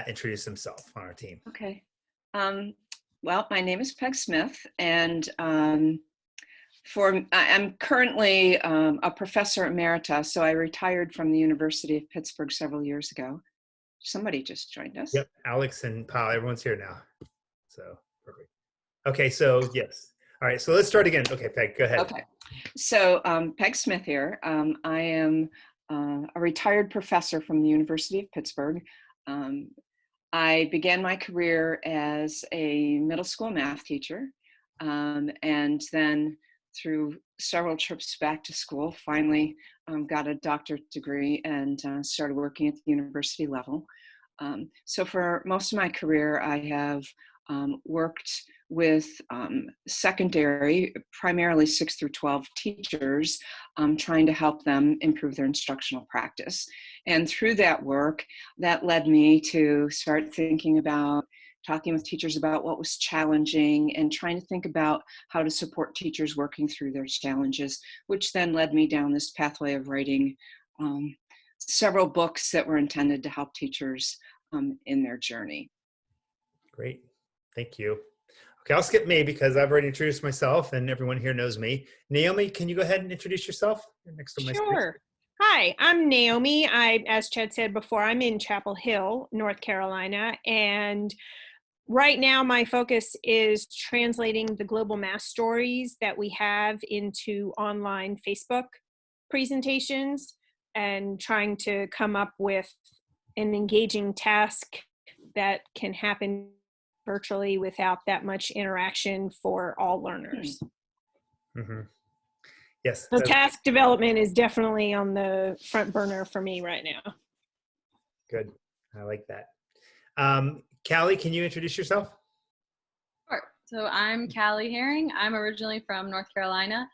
introduce himself on our team. Okay. Well, my name is Peg Smith, and I'm currently a professor emerita, so I retired from the University of Pittsburgh several years ago. Somebody just joined us. Yep, Alex and Paul, everyone's here now. So, perfect. Okay, so yes. All right, so let's start again. Okay, Peg, go ahead. Okay. So, Peg Smith here. I am a retired professor from the University of Pittsburgh. I began my career as a middle school math teacher, and then through several trips back to school, finally got a doctorate degree and started working at the university level. So for most of my career, I have worked with secondary, primarily 6 through 12 teachers, trying to help them improve their instructional practice. And through that work, that led me to start thinking about talking with teachers about what was challenging and trying to think about how to support teachers working through their challenges, which then led me down this pathway of writing several books that were intended to help teachers in their journey. Great, thank you. Okay, I'll skip me because I've already introduced myself and everyone here knows me. Naomi, can you go ahead and introduce yourself? You're next to my screen. Sure. Hi, I'm Naomi. As Chad said before, I'm in Chapel Hill, North Carolina, and right now my focus is translating the global math stories that we have into online Facebook presentations and trying to come up with an engaging task that can happen virtually without that much interaction for all learners. Mm-hmm. Yes. So task development is definitely on the front burner for me right now. Good. I like that. Callie, can you introduce yourself? Sure. So I'm Callie Herring. I'm originally from North Carolina,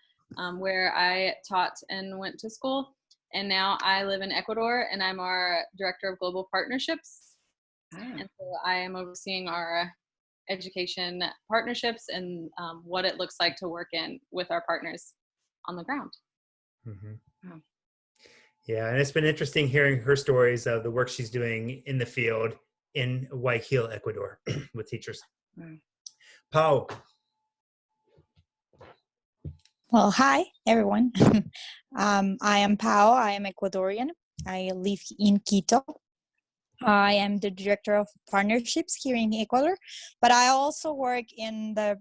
where I taught and went to school. And now I live in Ecuador, and I'm our Director of Global Partnerships. And so I am overseeing our education partnerships and what it looks like to work with our partners on the ground. Mm-hmm. Oh. Yeah, and it's been interesting hearing her stories of the work she's doing in the field in Guayaquil, Ecuador, with teachers. Pau. Well, hi, everyone. I am Pau. I am Ecuadorian. I live in Quito. I am the Director of Partnerships here in Ecuador, but I also work in the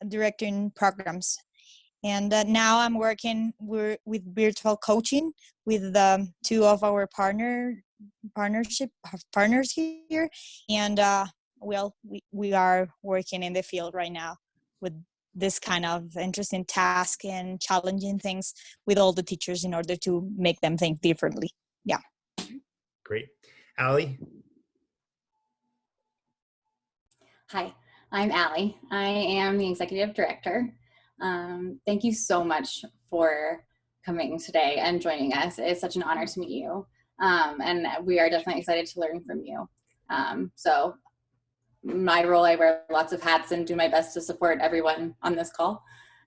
directing programs. And now I'm working with virtual coaching with two of our partners here. And well, we are working in the field right now with this kind of interesting task and challenging things with all the teachers in order to make them think differently. Yeah. Great. Allie? Hi, I'm Allie. I am the Executive Director. Thank you so much for coming today and joining us. It's such an honor to meet you. And we are definitely excited to learn from you. So my role, I wear lots of hats and do my best to support everyone on this call.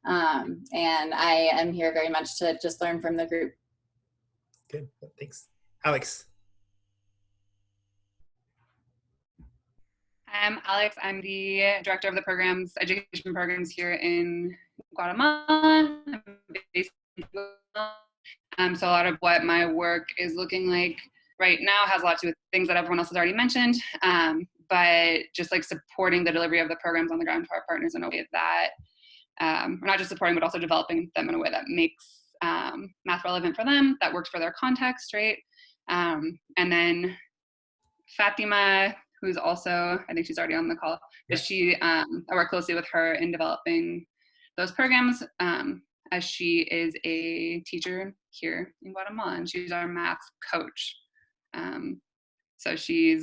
And I am here very much to just learn from the group. Good, thanks. Alex. I'm Alex. I'm the Director of the education programs here in Guatemala. So a lot of what my work is looking like right now has a lot to do with things that everyone else has already mentioned, but just like supporting the delivery of the programs on the ground to our partners in a way that, we're not just supporting, but also developing them in a way that makes math relevant for them, that works for their context, right? And then Fatima, who's also, I think she's already on the call, but I work closely with her in developing those programs, as she is a teacher here in Guatemala, and she's our math coach. So she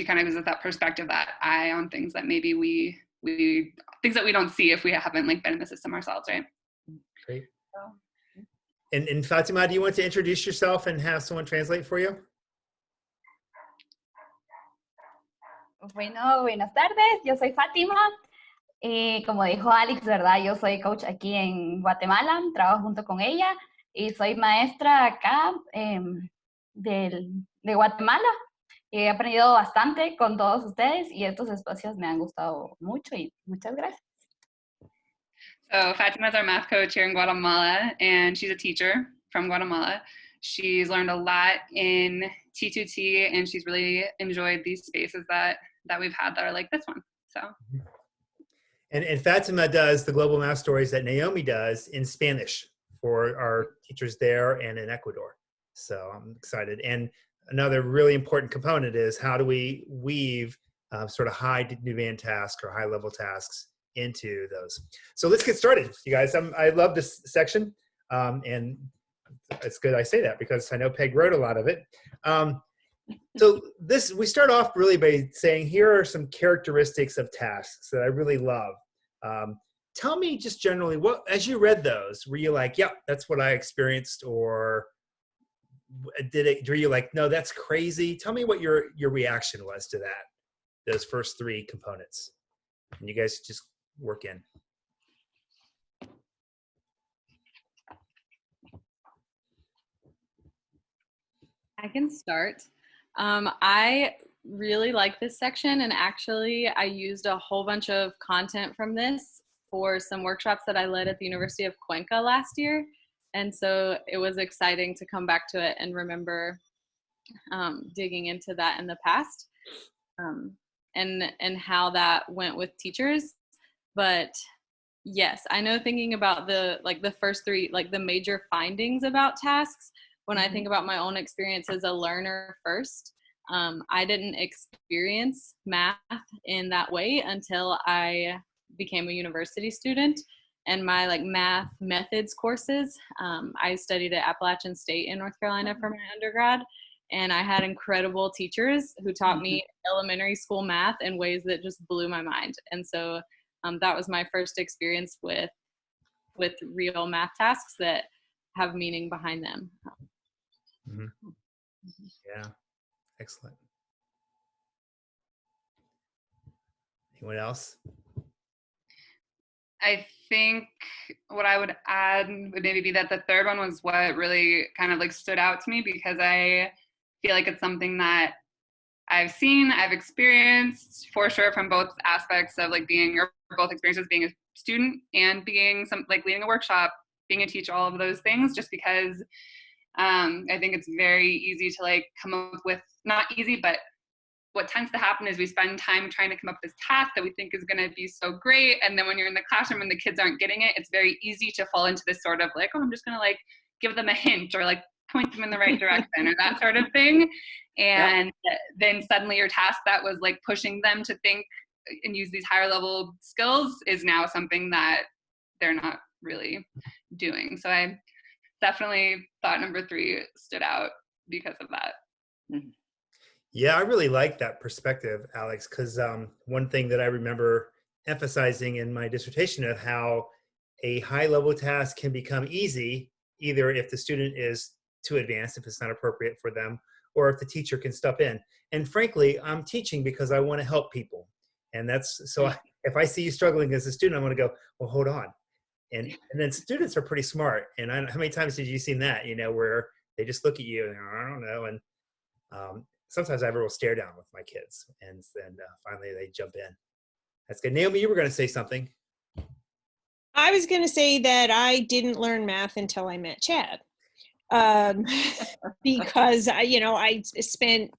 kind of gives us that perspective, that eye on things that maybe things that we don't see if we haven't been in the system ourselves, right? Great. And Fatima, do you want to introduce yourself and have someone translate for you? Bueno, buenas tardes, yo soy Fátima. Como dijo Alex, ¿verdad? Yo soy coach aquí en Guatemala, trabajo junto con ella y soy maestra acá. de Guatemala. He aprendido bastante con todos ustedes y estos espacios me han gustado mucho y muchas gracias. So Fatima's our math coach here in Guatemala, and she's a teacher from Guatemala. She's learned a lot in T2T, and she's really enjoyed these spaces that we've had that are like this one. So. And Fatima does the Global Math Stories that Naomi does in Spanish for our teachers there and in Ecuador. So I'm excited. And another really important component is how do we weave sort of high demand tasks or high level tasks into those. So let's get started, you guys. I love this section, and it's good I say that because I know Peg wrote a lot of it. So we start off really by saying, here are some characteristics of tasks that I really love. Tell me just generally, what, as you read those, were you like, yep, that's what I experienced, or were you like, no, that's crazy? Tell me what your reaction was to that, those first three components. And you guys just work in. I can start. I really like this section, and actually I used a whole bunch of content from this for some workshops that I led at the University of Cuenca last year. And so it was exciting to come back to it and remember digging into that in the past, and how that went with teachers. But yes, I know, thinking about the first three, like the major findings about tasks, when I think about my own experience as a learner first, I didn't experience math in that way until I became a university student. And my math methods courses, I studied at Appalachian State in North Carolina for my undergrad, and I had incredible teachers who taught me elementary school math in ways that just blew my mind. And so that was my first experience with real math tasks that have meaning behind them. Yeah, excellent. Anyone else? I think what I would add would maybe be that the third one was what really kind of stood out to me, because I feel like it's something that I've seen, I've experienced for sure from both aspects of both experiences, being a student and being leading a workshop, being a teacher, all of those things, just because I think it's very easy to come up with, not easy, but what tends to happen is we spend time trying to come up with this task that we think is going to be so great. And then when you're in the classroom and the kids aren't getting it, it's very easy to fall into this sort of oh, I'm just going to give them a hint or point them in the right direction or that sort of thing. And then suddenly your task that was pushing them to think and use these higher level skills is now something that they're not really doing. So I definitely thought number 3 stood out because of that. Yeah, I really like that perspective, Alex, because one thing that I remember emphasizing in my dissertation of how a high-level task can become easy, either if the student is too advanced, if it's not appropriate for them, or if the teacher can step in. And frankly, I'm teaching because I want to help people. And that's, so if I see you struggling as a student, I'm going to go, well, hold on. And then students are pretty smart. And how many times did you see that, where they just look at you and I don't know. And sometimes I have a real stare down with my kids, and then finally they jump in. That's good. Naomi, you were going to say something. I was going to say that I didn't learn math until I met Chad, because I spent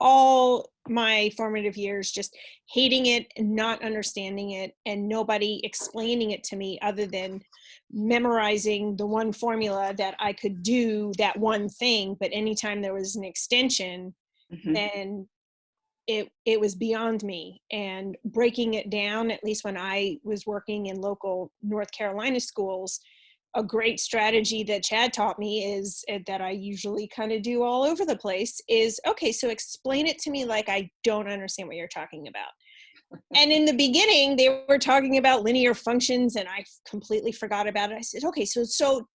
all my formative years just hating it and not understanding it, and nobody explaining it to me other than memorizing the one formula that I could do that one thing. But anytime there was an extension, then it was beyond me. And breaking it down, at least when I was working in local North Carolina schools, a great strategy that Chad taught me is that I usually kind of do all over the place is, okay, so explain it to me like I don't understand what you're talking about. And in the beginning, they were talking about linear functions and I completely forgot about it. I said, okay, so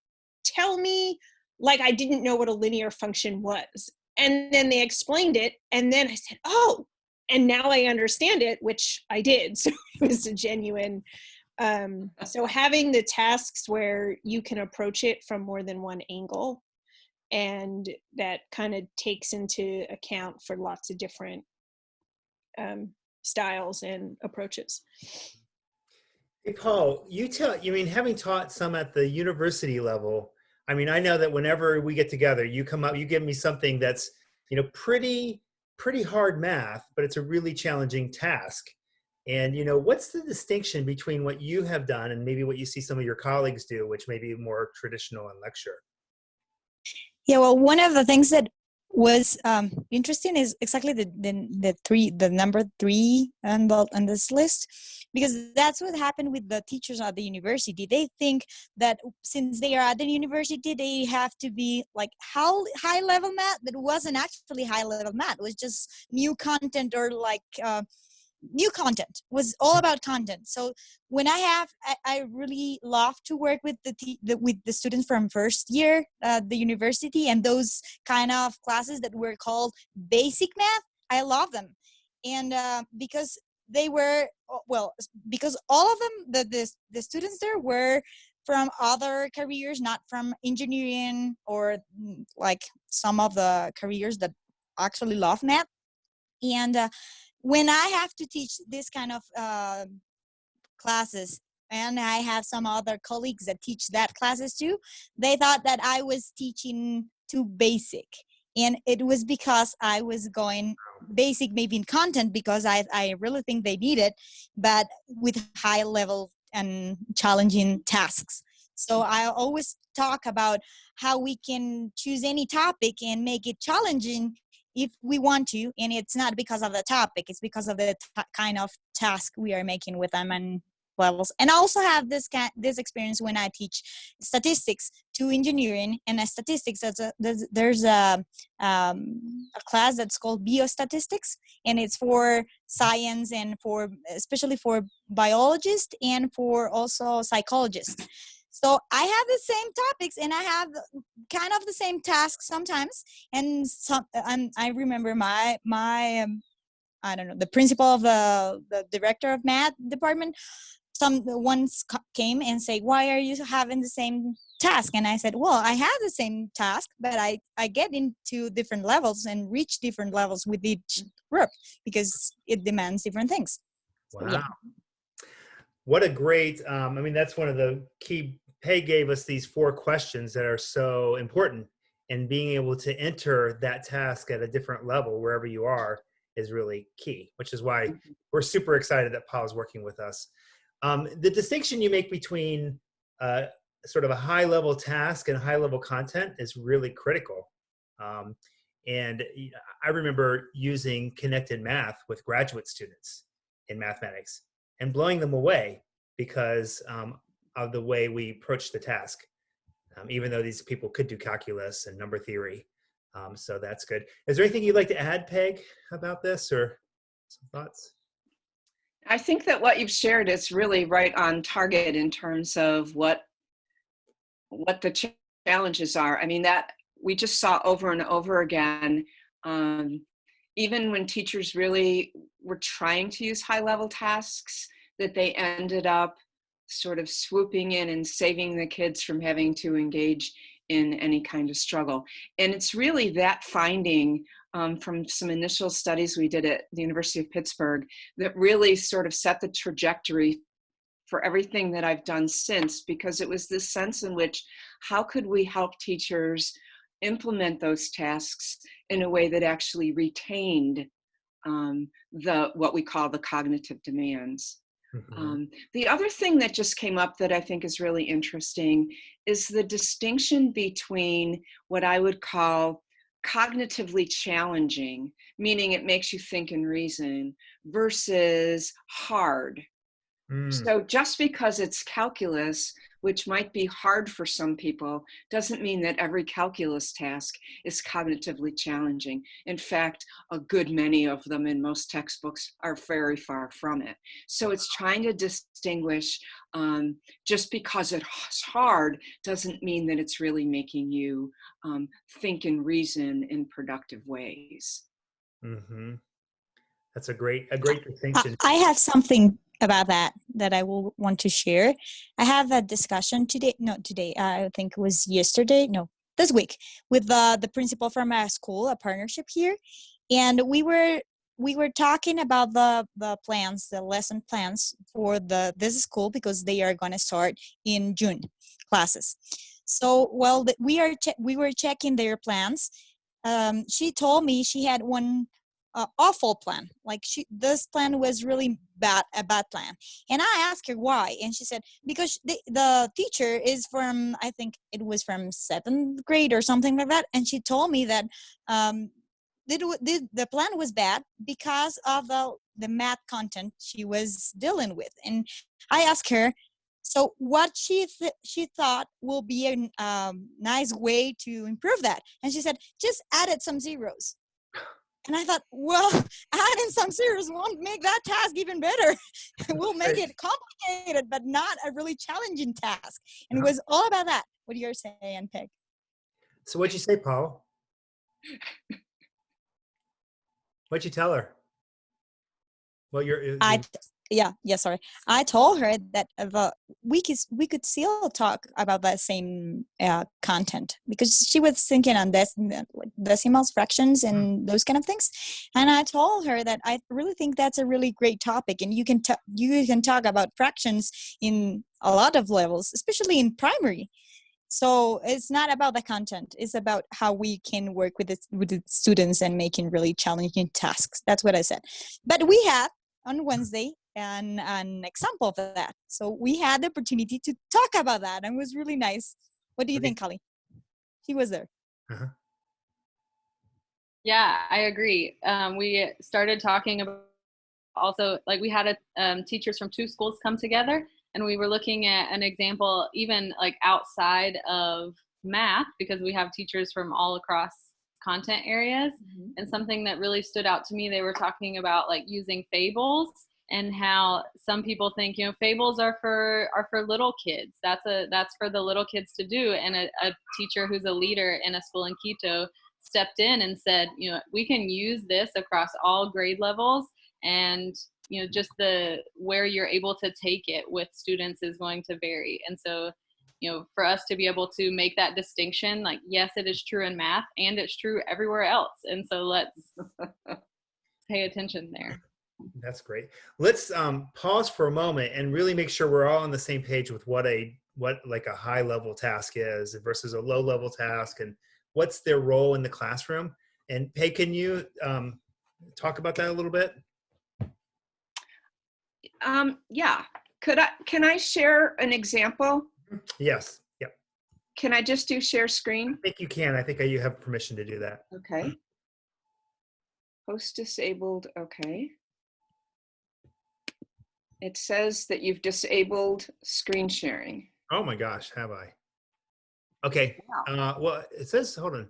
tell me like I didn't know what a linear function was. And then they explained it. And then I said, oh, and now I understand it, which I did. So it was a genuine, so having the tasks where you can approach it from more than one angle and that kind of takes into account for lots of different styles and approaches. Hey, Paul, having taught some at the university level, I mean, I know that whenever we get together, you give me something that's, pretty hard math, but it's a really challenging task. And, what's the distinction between what you have done and maybe what you see some of your colleagues do, which may be more traditional in lecture? Yeah, well, one of the things that was interesting is exactly the number 3 on this list, because that's what happened with the teachers at the university. They think that since they are at the university, they have to be like high level math, but it wasn't actually high level math. It was just new content, or like new content. It was all about content. So when I really love to work with with the students from first year at the university, and those kind of classes that were called basic math. I love them, and because they were because all of them, the students there were from other careers, not from engineering or like some of the careers that actually love math. And when I have to teach this kind of classes, and I have some other colleagues that teach that classes too, they thought that I was teaching too basic. And it was because I was going basic maybe in content, because I really think they need it, but with high level and challenging tasks. So I always talk about how we can choose any topic and make it challenging if we want to, and it's not because of the topic, it's because of the kind of task we are making with them and levels. And I also have this experience when I teach statistics to engineering. And statistics, there's a class that's called biostatistics, and it's for science and for especially for biologists and for also psychologists. So I have the same topics, and I have kind of the same tasks sometimes. And I remember my I don't know, the principal of the director of math department once came and said, "Why are you having the same task?" And I said, "Well, I have the same task, but I get into different levels and reach different levels with each group because it demands different things." Wow. So, yeah. What a great, that's one of the key. Peg gave us these 4 questions that are so important, and being able to enter that task at a different level wherever you are is really key, which is why we're super excited that Paul's working with us. The distinction you make between sort of a high level task and high level content is really critical. And I remember using connected math with graduate students in mathematics and blowing them away because of the way we approach the task, even though these people could do calculus and number theory. So that's good. Is there anything you'd like to add, Peg, about this, or some thoughts? I think that what you've shared is really right on target in terms of what the challenges are. I mean, that we just saw over and over again, even when teachers really were trying to use high-level tasks, that they ended up sort of swooping in and saving the kids from having to engage in any kind of struggle. And it's really that finding from some initial studies we did at the University of Pittsburgh that really sort of set the trajectory for everything that I've done since, because it was this sense in which how could we help teachers implement those tasks in a way that actually retained what we call the cognitive demands. Mm-hmm. The other thing that just came up that I think is really interesting is the distinction between what I would call cognitively challenging, meaning it makes you think and reason, versus hard. So just because it's calculus, which might be hard for some people, doesn't mean that every calculus task is cognitively challenging. In fact, a good many of them in most textbooks are very far from it. So it's trying to distinguish, just because it's hard doesn't mean that it's really making you think and reason in productive ways. Mm-hmm. That's a great distinction. I have something about that I will want to share. I have a discussion today. I think it was yesterday. No, this week with the principal from our school, a partnership here, and we were talking about the plans, the lesson plans for this school, because they are going to start in June classes. So we were checking their plans. She told me she had one awful plan. Like this plan was really a bad plan. And I asked her why, and she said because the teacher is from, I think it was from 7th grade or something like that, and she told me that the plan was bad because of the math content she was dealing with. And I asked her, so what she thought will be a nice way to improve that, and she said just added some zeros. And I thought, well, adding some zeros won't make that task even better. It will make it complicated, but not a really challenging task. And it was all about that. What do you say, Peg? So what'd you say, Paul? What'd you tell her? Well, sorry. I told her that we could still talk about that same content, because she was thinking on decimals, fractions, and those kind of things. And I told her that I really think that's a really great topic, and you can talk about fractions in a lot of levels, especially in primary. So it's not about the content. It's about how we can work with the students and making really challenging tasks. That's what I said. But we have on Wednesday an example of that. So we had the opportunity to talk about that, and it was really nice. What do you think, Kali? He was there. Uh-huh. Yeah, I agree. We started talking about also, like, we had teachers from 2 schools come together, and we were looking at an example even like outside of math, because we have teachers from all across content areas. Mm-hmm. And something that really stood out to me, they were talking about like using fables, and how some people think, fables are for little kids. That's for the little kids to do. And a teacher who's a leader in a school in Quito stepped in and said, we can use this across all grade levels, and just where you're able to take it with students is going to vary. And so, for us to be able to make that distinction, like, yes, it is true in math and it's true everywhere else. And so let's pay attention there. That's great. Let's pause for a moment and really make sure we're all on the same page with what like a high level task is versus a low level task, and what's their role in the classroom. And Pei, can you talk about that a little bit? Yeah. Can I share an example? Yes. Yep. Can I just do share screen? I think you can. I think you have permission to do that. Okay. Host disabled. Okay. It says that you've disabled screen sharing. Oh my gosh, have I? Okay. Wow. Well, it says, hold on.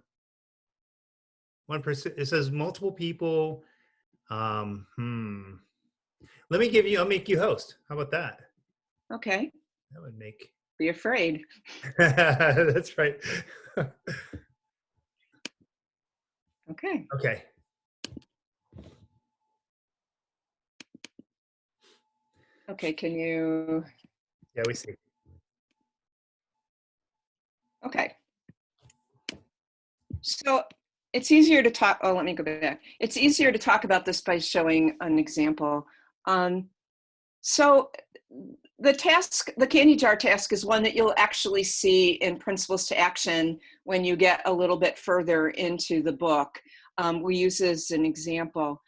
1%. It says multiple people. Let me I'll make you host. How about that? Okay. That would make. Be afraid. That's right. Okay. Okay. Okay, can you? Yeah, we see. Okay. So it's easier to talk. Oh, let me go back. It's easier to talk about this by showing an example. So the candy jar task is one that you'll actually see in Principles to Action when you get a little bit further into the book. We use it as an example.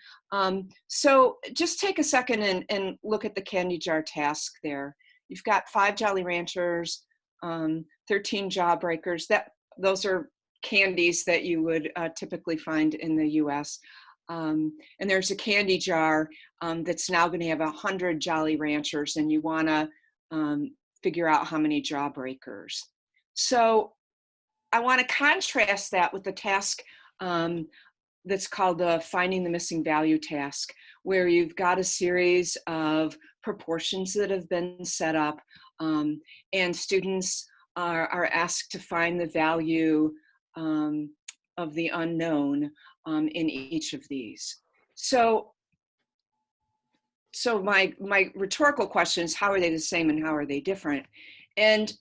So just take a second and look at the candy jar task there. You've got 5 Jolly Ranchers, 13 Jawbreakers. Those are candies that you would typically find in the US. And there's a candy jar that's now going to have 100 Jolly Ranchers, and you want to figure out how many Jawbreakers. So I want to contrast that with the task that's called the Finding the Missing Value task, where you've got a series of proportions that have been set up, and students are asked to find the value of the unknown in each of these. So my rhetorical question is, how are they the same and how are they different? And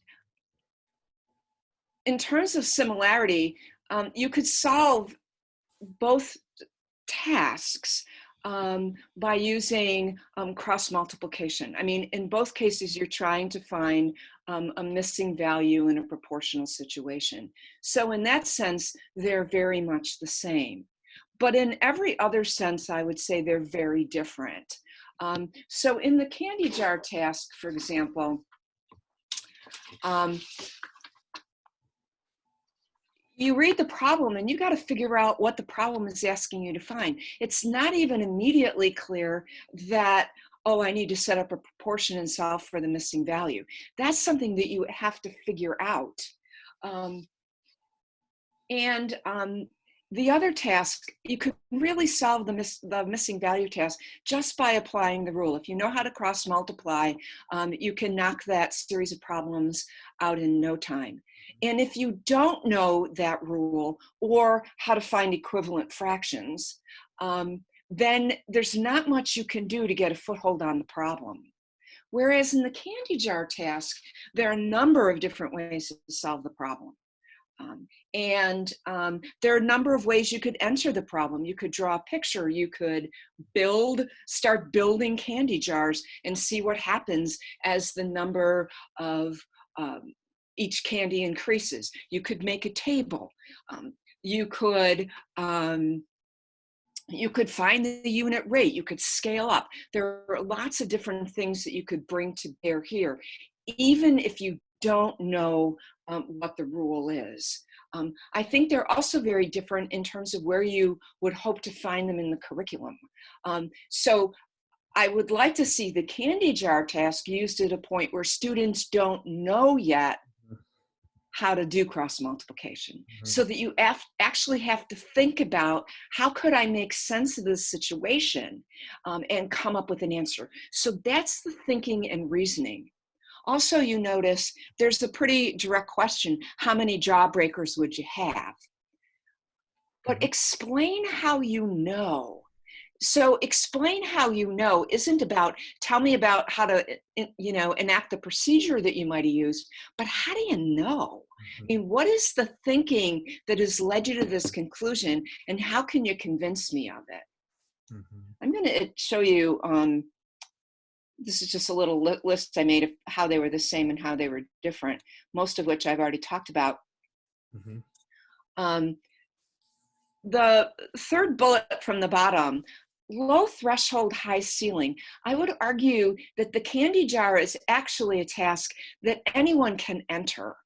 in terms of similarity, you could solve both tasks by using cross multiplication. I mean, in both cases, you're trying to find a missing value in a proportional situation. So in that sense, they're very much the same. But in every other sense, I would say they're very different. So in the candy jar task, for example, you read the problem and you got to figure out what the problem is asking you to find. It's not even immediately clear that, oh, I need to set up a proportion and solve for the missing value. That's something that you have to figure out. The other task, you could really solve the missing value task just by applying the rule. If you know how to cross multiply, you can knock that series of problems out in no time. And if you don't know that rule or how to find equivalent fractions, then there's not much you can do to get a foothold on the problem. Whereas in the candy jar task, there are a number of different ways to solve the problem. There are a number of ways you could enter the problem. You could draw a picture, you could start building candy jars and see what happens as the number of each candy increases. You could make a table. You could find the unit rate. You could scale up. There are lots of different things that you could bring to bear here, even if you don't know what the rule is. I think they're also very different in terms of where you would hope to find them in the curriculum. So I would like to see the candy jar task used at a point where students don't know yet how to do cross multiplication, so that you actually have to think about, how could I make sense of this situation and come up with an answer. So that's the thinking and reasoning. Also, you notice there's a pretty direct question: how many jawbreakers would you have? But explain how you know. So explain how you know isn't about, tell me about how to, enact the procedure that you might have used, but how do you know? I mean, what is the thinking that has led you to this conclusion, and how can you convince me of it? I'm going to show you, this is just a little list I made of how they were the same and how they were different, most of which I've already talked about. The third bullet from the bottom, low threshold, high ceiling. I would argue that the candy jar is actually a task that anyone can enter.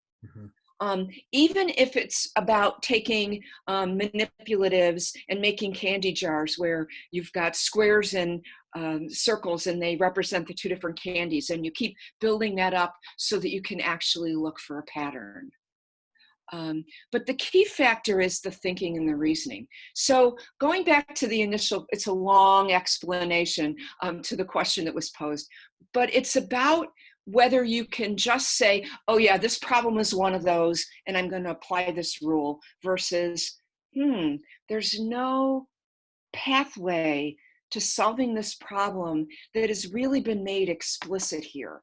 Even if it's about taking manipulatives and making candy jars where you've got squares and circles and they represent the two different candies, and you keep building that up so that you can actually look for a pattern. But the key factor is the thinking and the reasoning. So going back to the initial, it's a long explanation to the question that was posed, but it's about whether you can just say, oh yeah, this problem is one of those, and I'm going to apply this rule, versus, there's no pathway to solving this problem that has really been made explicit here.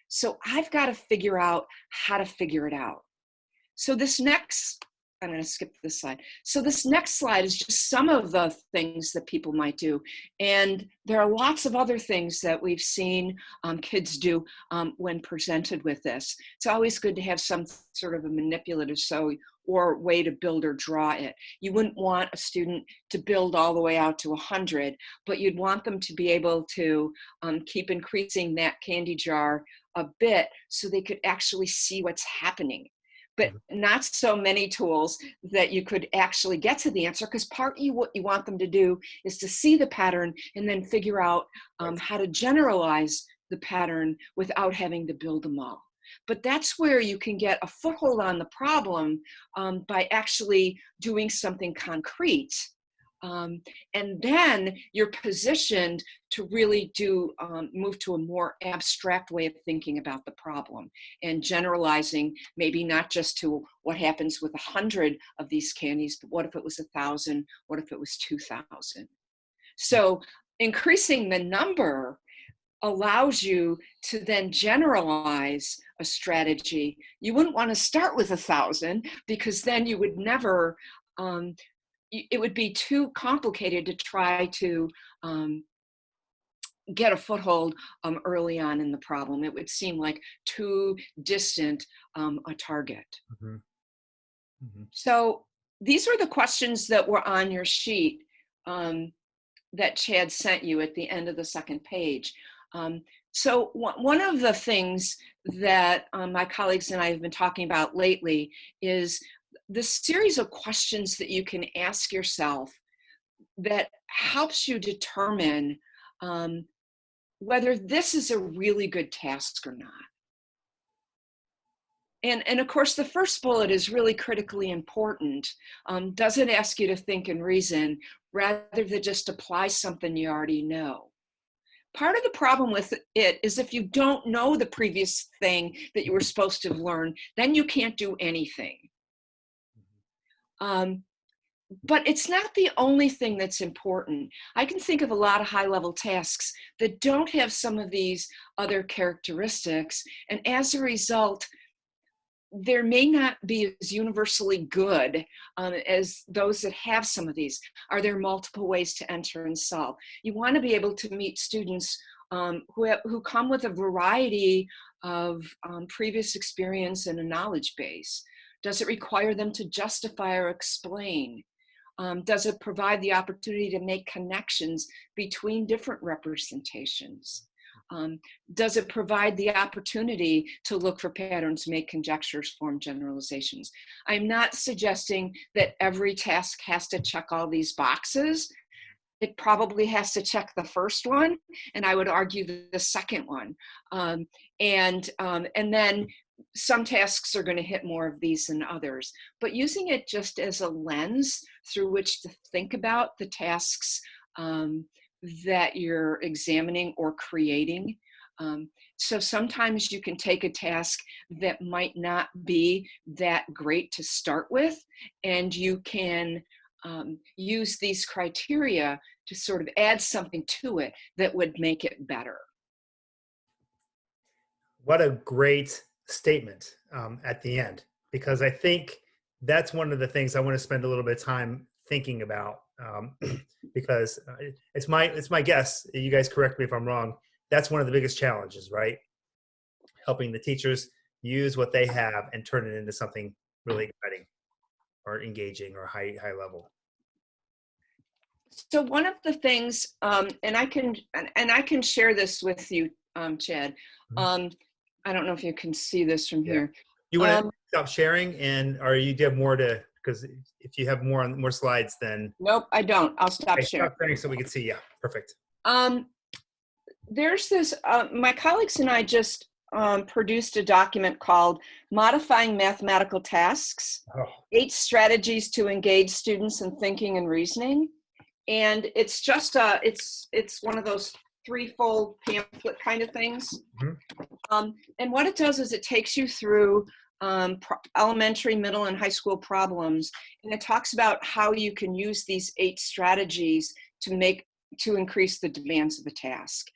So I've got to figure out how to figure it out. So this next, I'm going to skip this slide. So this next slide is just some of the things that people might do. And there are lots of other things that we've seen kids do when presented with this. It's always good to have some sort of a manipulative or way to build or draw it. You wouldn't want a student to build all the way out to 100, but you'd want them to be able to keep increasing that candy jar a bit so they could actually see what's happening. But not so many tools that you could actually get to the answer, because partly what you want them to do is to see the pattern and then figure out how to generalize the pattern without having to build them all. But that's where you can get a foothold on the problem by actually doing something concrete. And then you're positioned to really move to a more abstract way of thinking about the problem and generalizing, maybe not just to what happens with 100 of these candies, but what if it was 1,000? What if it was 2,000? So increasing the number allows you to then generalize a strategy. You wouldn't want to start with 1,000 because then you would never, it would be too complicated to try to get a foothold early on in the problem. It would seem like too distant a target. Mm-hmm. Mm-hmm. So these were the questions that were on your sheet that Chad sent you at the end of the second page. So one of the things that my colleagues and I have been talking about lately is the series of questions that you can ask yourself that helps you determine whether this is a really good task or not. And of course, the first bullet is really critically important. Does it ask you to think and reason rather than just apply something you already know? Part of the problem with it is if you don't know the previous thing that you were supposed to learn, then you can't do anything. But it's not the only thing that's important. I can think of a lot of high-level tasks that don't have some of these other characteristics, and as a result, there may not be as universally good as those that have some of these. Are there multiple ways to enter and solve? You want to be able to meet students who come with a variety of previous experience and a knowledge base. Does it require them to justify or explain? Does it provide the opportunity to make connections between different representations? Does it provide the opportunity to look for patterns, make conjectures, form generalizations? I'm not suggesting that every task has to check all these boxes. It probably has to check the first one, and I would argue the second one. And then some tasks are going to hit more of these than others. But using it just as a lens through which to think about the tasks that you're examining or creating. So sometimes you can take a task that might not be that great to start with, and you can use these criteria to sort of add something to it that would make it better. What a great statement at the end, because I think that's one of the things I want to spend a little bit of time thinking about, because it's my guess, you guys correct me if I'm wrong, that's one of the biggest challenges, right? Helping the teachers use what they have and turn it into something really exciting or engaging or high level. So one of the things, and I can share this with you, Chad. I don't know if you can see this from here. You want to stop sharing, or do you have more to? Because if you have more slides, then nope, I don't. I'll stop sharing. Stop sharing so we can see. Yeah, perfect. There's this. My colleagues and I just produced a document called "Modifying Mathematical Tasks: 8 Strategies to Engage Students in Thinking and Reasoning." And it's just it's one of those 3-fold pamphlet kind of things. And what it does is it takes you through elementary, middle, and high school problems, and it talks about how you can use these 8 strategies to increase the demands of the task.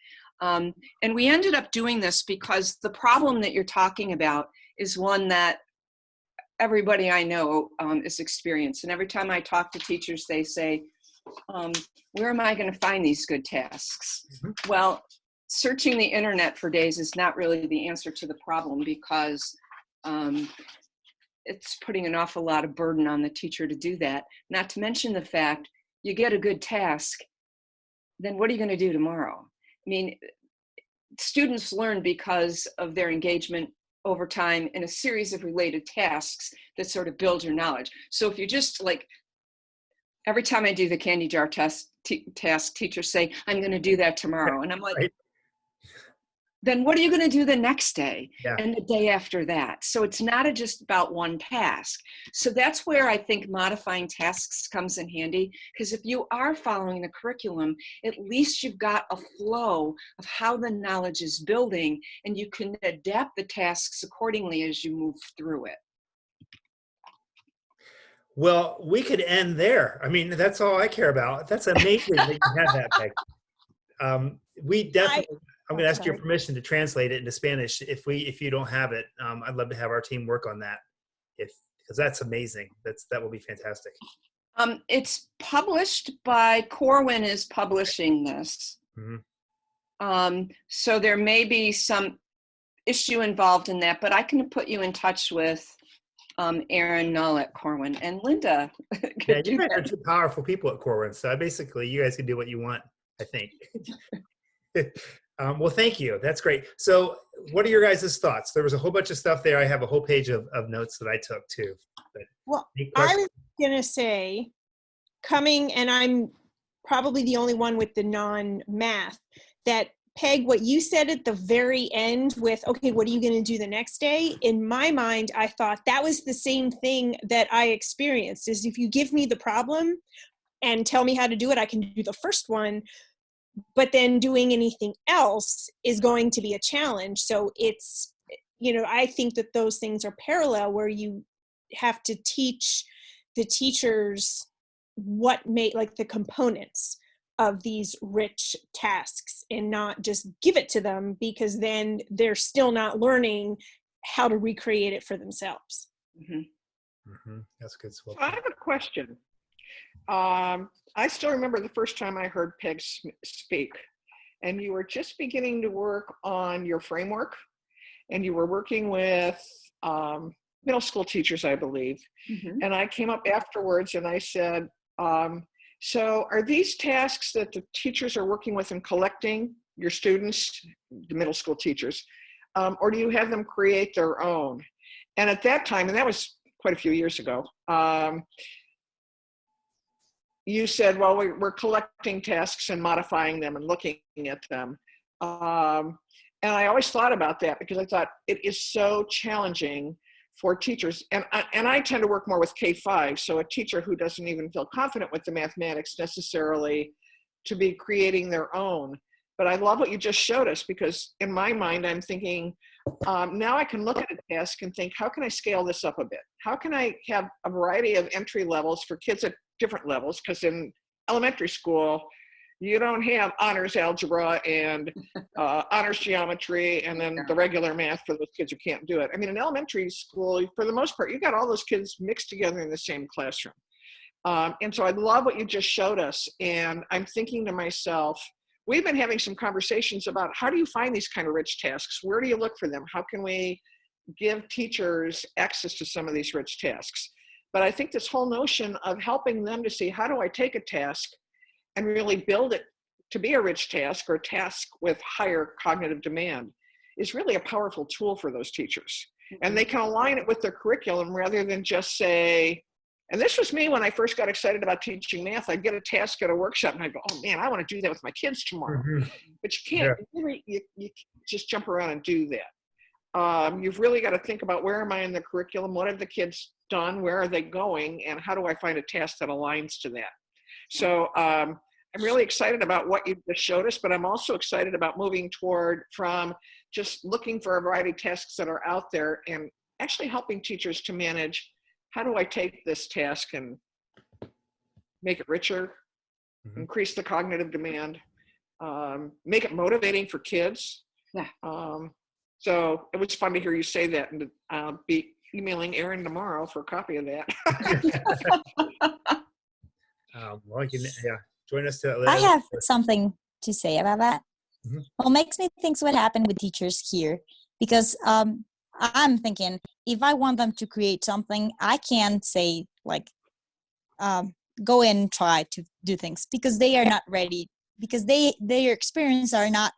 And we ended up doing this because the problem that you're talking about is one that everybody I know is experienced. And every time I talk to teachers, they say, where am I going to find these good tasks? Well, searching the internet for days is not really the answer to the problem, because it's putting an awful lot of burden on the teacher to do that. Not to mention the fact, you get a good task, then what are you going to do tomorrow? I mean, students learn because of their engagement over time in a series of related tasks that sort of build your knowledge. So if you just like, every time I do the candy jar task, teachers say, I'm going to do that tomorrow. And I'm like, right. Then what are you going to do the next day and the day after that? So it's not just about one task. So that's where I think modifying tasks comes in handy, because if you are following the curriculum, at least you've got a flow of how the knowledge is building, and you can adapt the tasks accordingly as you move through it. Well, we could end there. I mean, that's all I care about. That's amazing that you had that, Peg. We definitely, I'm going to ask your permission to translate it into Spanish. If you don't have it, I'd love to have our team work on that. Because that's amazing. That will be fantastic. It's published by Corwin is publishing this. So there may be some issue involved in that, but I can put you in touch with Aaron Null at Corwin and Linda. Yeah, you guys are two powerful people at Corwin, so basically you guys can do what you want, I think. Well, thank you. That's great. So what are your guys' thoughts? There was a whole bunch of stuff there. I have a whole page of notes that I took too. But well, I was going to say, and I'm probably the only one with the non-math, that Peg, what you said at the very end with, okay, what are you going to do the next day? In my mind, I thought that was the same thing that I experienced, is if you give me the problem and tell me how to do it, I can do the first one. But then doing anything else is going to be a challenge. So it's, I think that those things are parallel, where you have to teach the teachers like the components of these rich tasks and not just give it to them, because then they're still not learning how to recreate it for themselves. That's good. So I have a question. I still remember the first time I heard Peg speak, and you were just beginning to work on your framework, and you were working with middle school teachers, I believe. And I came up afterwards and I said, so are these tasks that the teachers are working with and collecting, your students, the middle school teachers, or do you have them create their own? And at that time, and that was quite a few years ago, you said, well, we're collecting tasks and modifying them and looking at them. And I always thought about that, because I thought it is so challenging for teachers. And I tend to work more with K-5, so a teacher who doesn't even feel confident with the mathematics necessarily to be creating their own. But I love what you just showed us, because in my mind, I'm thinking, now I can look at a task and think, how can I scale this up a bit? How can I have a variety of entry levels for kids at different levels? Because in elementary school, you don't have honors algebra and honors geometry and then the regular math for those kids who can't do it. I mean, in elementary school, for the most part, you got all those kids mixed together in the same classroom. And so I love what you just showed us. And I'm thinking to myself, we've been having some conversations about how do you find these kind of rich tasks? Where do you look for them? How can we give teachers access to some of these rich tasks? But I think this whole notion of helping them to see, how do I take a task and really build it to be a rich task or a task with higher cognitive demand is really a powerful tool for those teachers. And they can align it with their curriculum rather than just say, and this was me when I first got excited about teaching math. I'd get a task at a workshop and I'd go, oh man, I want to do that with my kids tomorrow. But you can't, you just jump around and do that. You've really got to think about, where am I in the curriculum? What have the kids done? Where are they going? And how do I find a task that aligns to that? So I'm really excited about what you just showed us, but I'm also excited about moving from just looking for a variety of tasks that are out there and actually helping teachers to manage, how do I take this task and make it richer, increase the cognitive demand, make it motivating for kids. So it was fun to hear you say that, and I'll be emailing Aaron tomorrow for a copy of that. Well, you can join us. I have something to say about that. Well, makes me think what happened with teachers here, because I'm thinking, if I want them to create something, I can't say like, go in and try to do things, because they are not ready, because their experience are not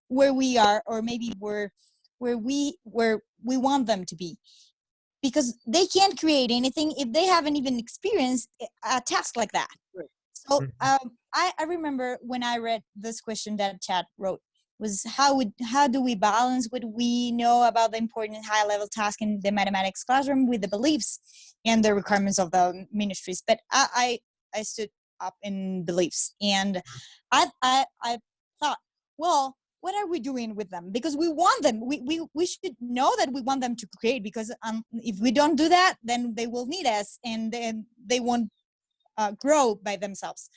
where we are, or maybe where we want them to be, because they can't create anything if they haven't even experienced a task like that. So I remember when I read this question that Chad wrote, was how do we balance what we know about the important high-level task in the mathematics classroom with the beliefs and the requirements of the ministries? But I stood up in beliefs, and I thought, well, what are we doing with them? Because we want them. We should know that we want them to create, because if we don't do that, then they will need us, and then they won't grow by themselves.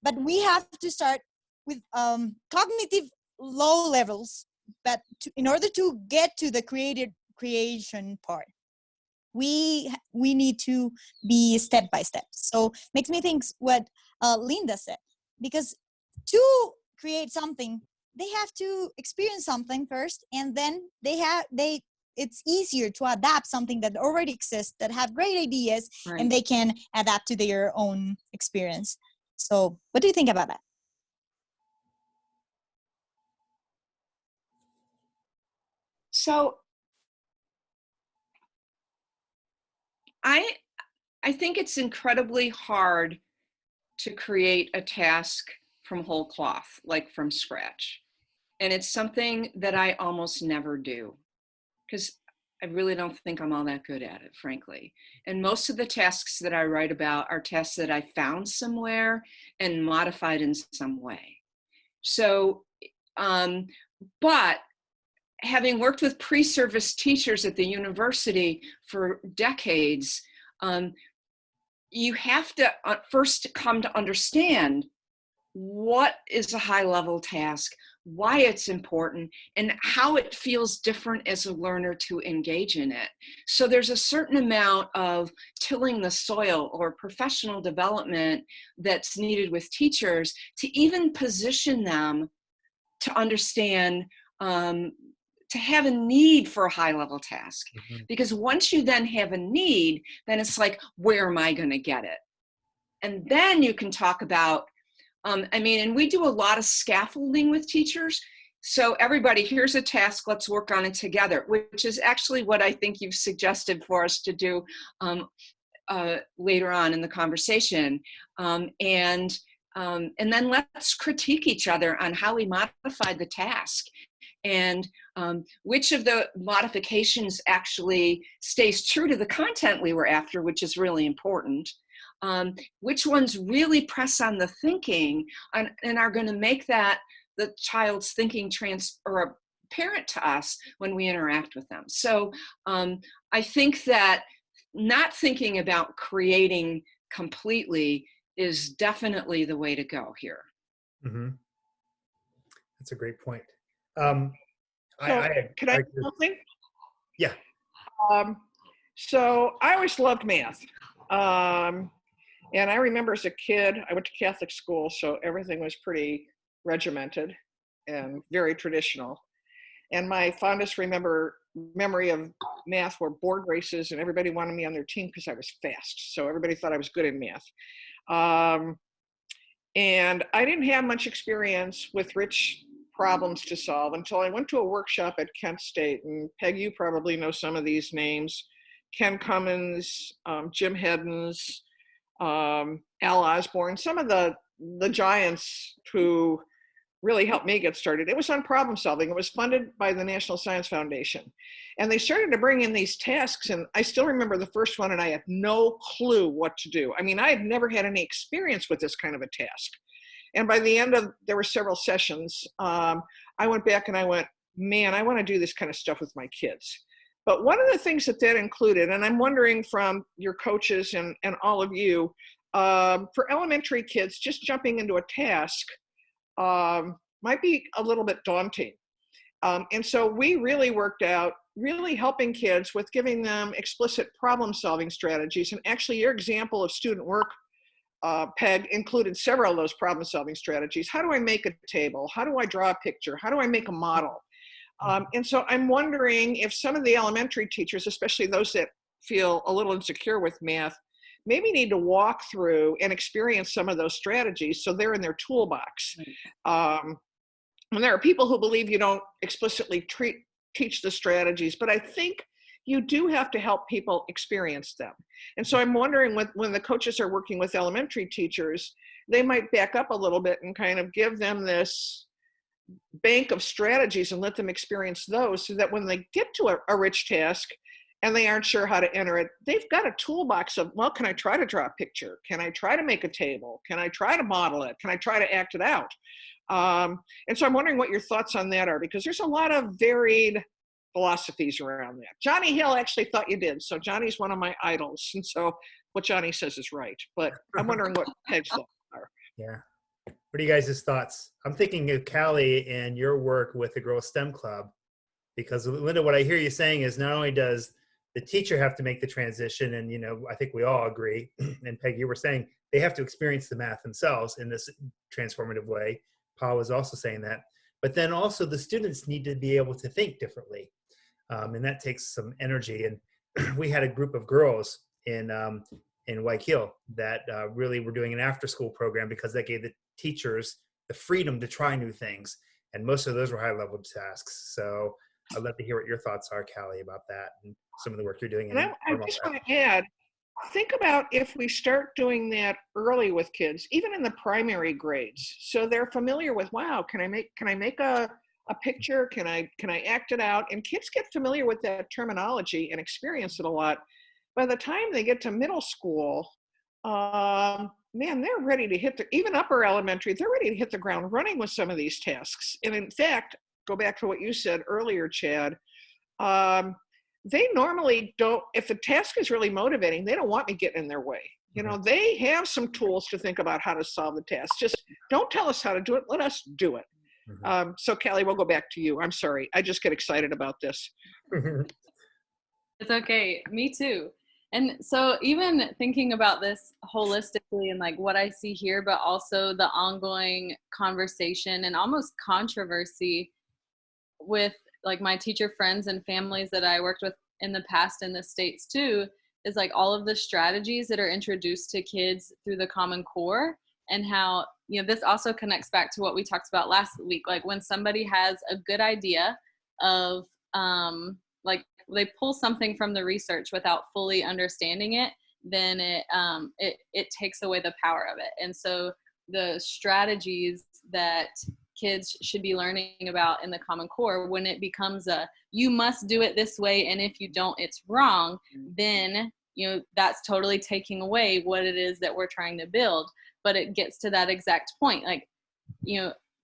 But we have to start with cognitive low levels, but in order to get to the creation part, we need to be step by step. So makes me think what Linda said, because to create something, they have to experience something first, and then it's easier to adapt something that already exists, that have great ideas, Right. and they can adapt to their own experience. So what do you think about that? So I think it's incredibly hard to create a task from whole cloth, like from scratch. And it's something that I almost never do, because I really don't think I'm all that good at it, frankly. And most of the tasks that I write about are tasks that I found somewhere and modified in some way. So, but having worked with pre-service teachers at the university for decades, you have to first come to understand what is a high-level task, why it's important, and how it feels different as a learner to engage in it. So there's a certain amount of tilling the soil or professional development that's needed with teachers to even position them to understand, to have a need for a high-level task. Mm-hmm. Because once you then have a need, then it's like, where am I going to get it? And then you can talk about, and we do a lot of scaffolding with teachers. So everybody, here's a task, let's work on it together, which is actually what I think you've suggested for us to do later on in the conversation. And then let's critique each other on how we modified the task, and which of the modifications actually stays true to the content we were after, which is really important. Which ones really press on the thinking and are going to make that the child's thinking or apparent to us when we interact with them. So I think that not thinking about creating completely is definitely the way to go here. Mm-hmm. That's a great point. Can I say something? Yeah. So I always loved math. And I remember as a kid, I went to Catholic school, so everything was pretty regimented and very traditional. And my fondest memory of math were board races, and everybody wanted me on their team because I was fast. So everybody thought I was good in math. And I didn't have much experience with rich problems to solve until I went to a workshop at Kent State. And Peg, you probably know some of these names: Ken Cummins, Jim Heddens, Al Osborne, some of the giants who really helped me get started. It was on problem solving. It was funded by the National Science Foundation. And they started to bring in these tasks, and I still remember the first one, and I had no clue what to do. I mean, I had never had any experience with this kind of a task. And by the end of, there were several sessions, I went back and I went, man, I want to do this kind of stuff with my kids. But one of the things that included, and I'm wondering from your coaches and all of you, for elementary kids, just jumping into a task might be a little bit daunting. And so we really worked out really helping kids with giving them explicit problem solving strategies. And actually your example of student work, Peg, included several of those problem solving strategies. How do I make a table? How do I draw a picture? How do I make a model? And so I'm wondering if some of the elementary teachers, especially those that feel a little insecure with math, maybe need to walk through and experience some of those strategies so they're in their toolbox. And there are people who believe you don't explicitly teach the strategies, but I think you do have to help people experience them. And so I'm wondering when the coaches are working with elementary teachers, they might back up a little bit and kind of give them this bank of strategies and let them experience those so that when they get to a rich task and they aren't sure how to enter it, they've got a toolbox of, well, can I try to draw a picture? Can I try to make a table? Can I try to model it? Can I try to act it out? And so I'm wondering what your thoughts on that are, because there's a lot of varied philosophies around that. Johnny Hill actually thought you did. So Johnny's one of my idols. And so what Johnny says is right. But I'm wondering what Peg's thoughts are. Yeah. What are you guys' thoughts? I'm thinking of Callie and your work with the Girls STEM Club, because Linda, what I hear you saying is not only does the teacher have to make the transition, and I think we all agree, and Peggy, you were saying they have to experience the math themselves in this transformative way. Paul was also saying that, but then also the students need to be able to think differently, and that takes some energy. And we had a group of girls in Waikil that really were doing an after-school program because that gave the teachers the freedom to try new things, and most of those were high-level tasks. So I'd love to hear what your thoughts are, Callie, about that and some of the work you're doing. And I just want to add, think about if we start doing that early with kids, even in the primary grades, so they're familiar with, wow, can I make a picture? Can I act it out? And kids get familiar with that terminology and experience it a lot. By the time they get to middle school, man, they're ready to hit even upper elementary, they're ready to hit the ground running with some of these tasks. And in fact, go back to what you said earlier, Chad, they normally don't, if the task is really motivating, they don't want me getting in their way. They have some tools to think about how to solve the task. Just don't tell us how to do it, let us do it. So Callie, we'll go back to you. I'm sorry, I just get excited about this. It's okay, me too. And so even thinking about this holistically and like what I see here, but also the ongoing conversation and almost controversy with like my teacher friends and families that I worked with in the past in the States too, is like all of the strategies that are introduced to kids through the Common Core, and how, this also connects back to what we talked about last week. Like when somebody has a good idea of, like they pull something from the research without fully understanding it, then it takes away the power of it. And so the strategies that kids should be learning about in the Common Core, when it becomes you must do it this way, and if you don't, it's wrong, then that's totally taking away what it is that we're trying to build. But it gets to that exact point, like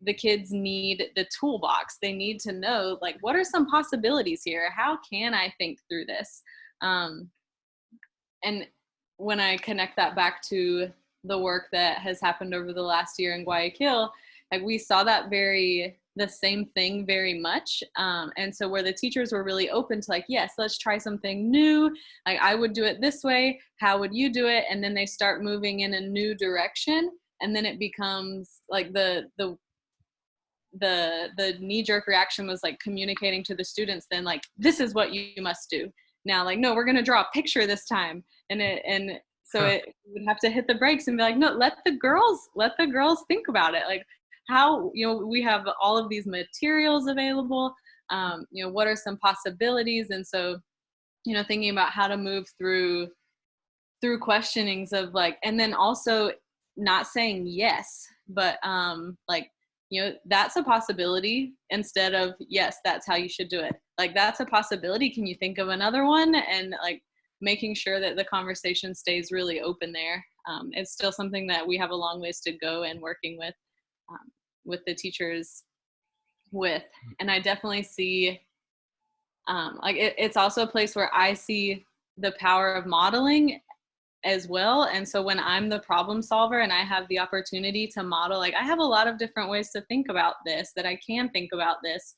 the kids need the toolbox. They need to know, like, what are some possibilities here? How can I think through this? And when I connect that back to the work that has happened over the last year in Guayaquil, like we saw that the same thing very much. And so where the teachers were really open to like, yes, let's try something new. Like I would do it this way. How would you do it? And then they start moving in a new direction. And then it becomes like the knee-jerk reaction was like communicating to the students then like, this is what you must do. Now, like, no, we're going to draw a picture this time. So it would have to hit the brakes and be like, no, let the girls think about it. Like how, we have all of these materials available. What are some possibilities? And so, thinking about how to move through questionings of like, and then also not saying yes, but that's a possibility instead of, yes, that's how you should do it. Like, that's a possibility. Can you think of another one? And like making sure that the conversation stays really open there. It's still something that we have a long ways to go and working with the teachers with. And I definitely see, it's also a place where I see the power of modeling as well. And so when I'm the problem solver and I have the opportunity to model, like I have a lot of different ways to think about this, that I can think about this,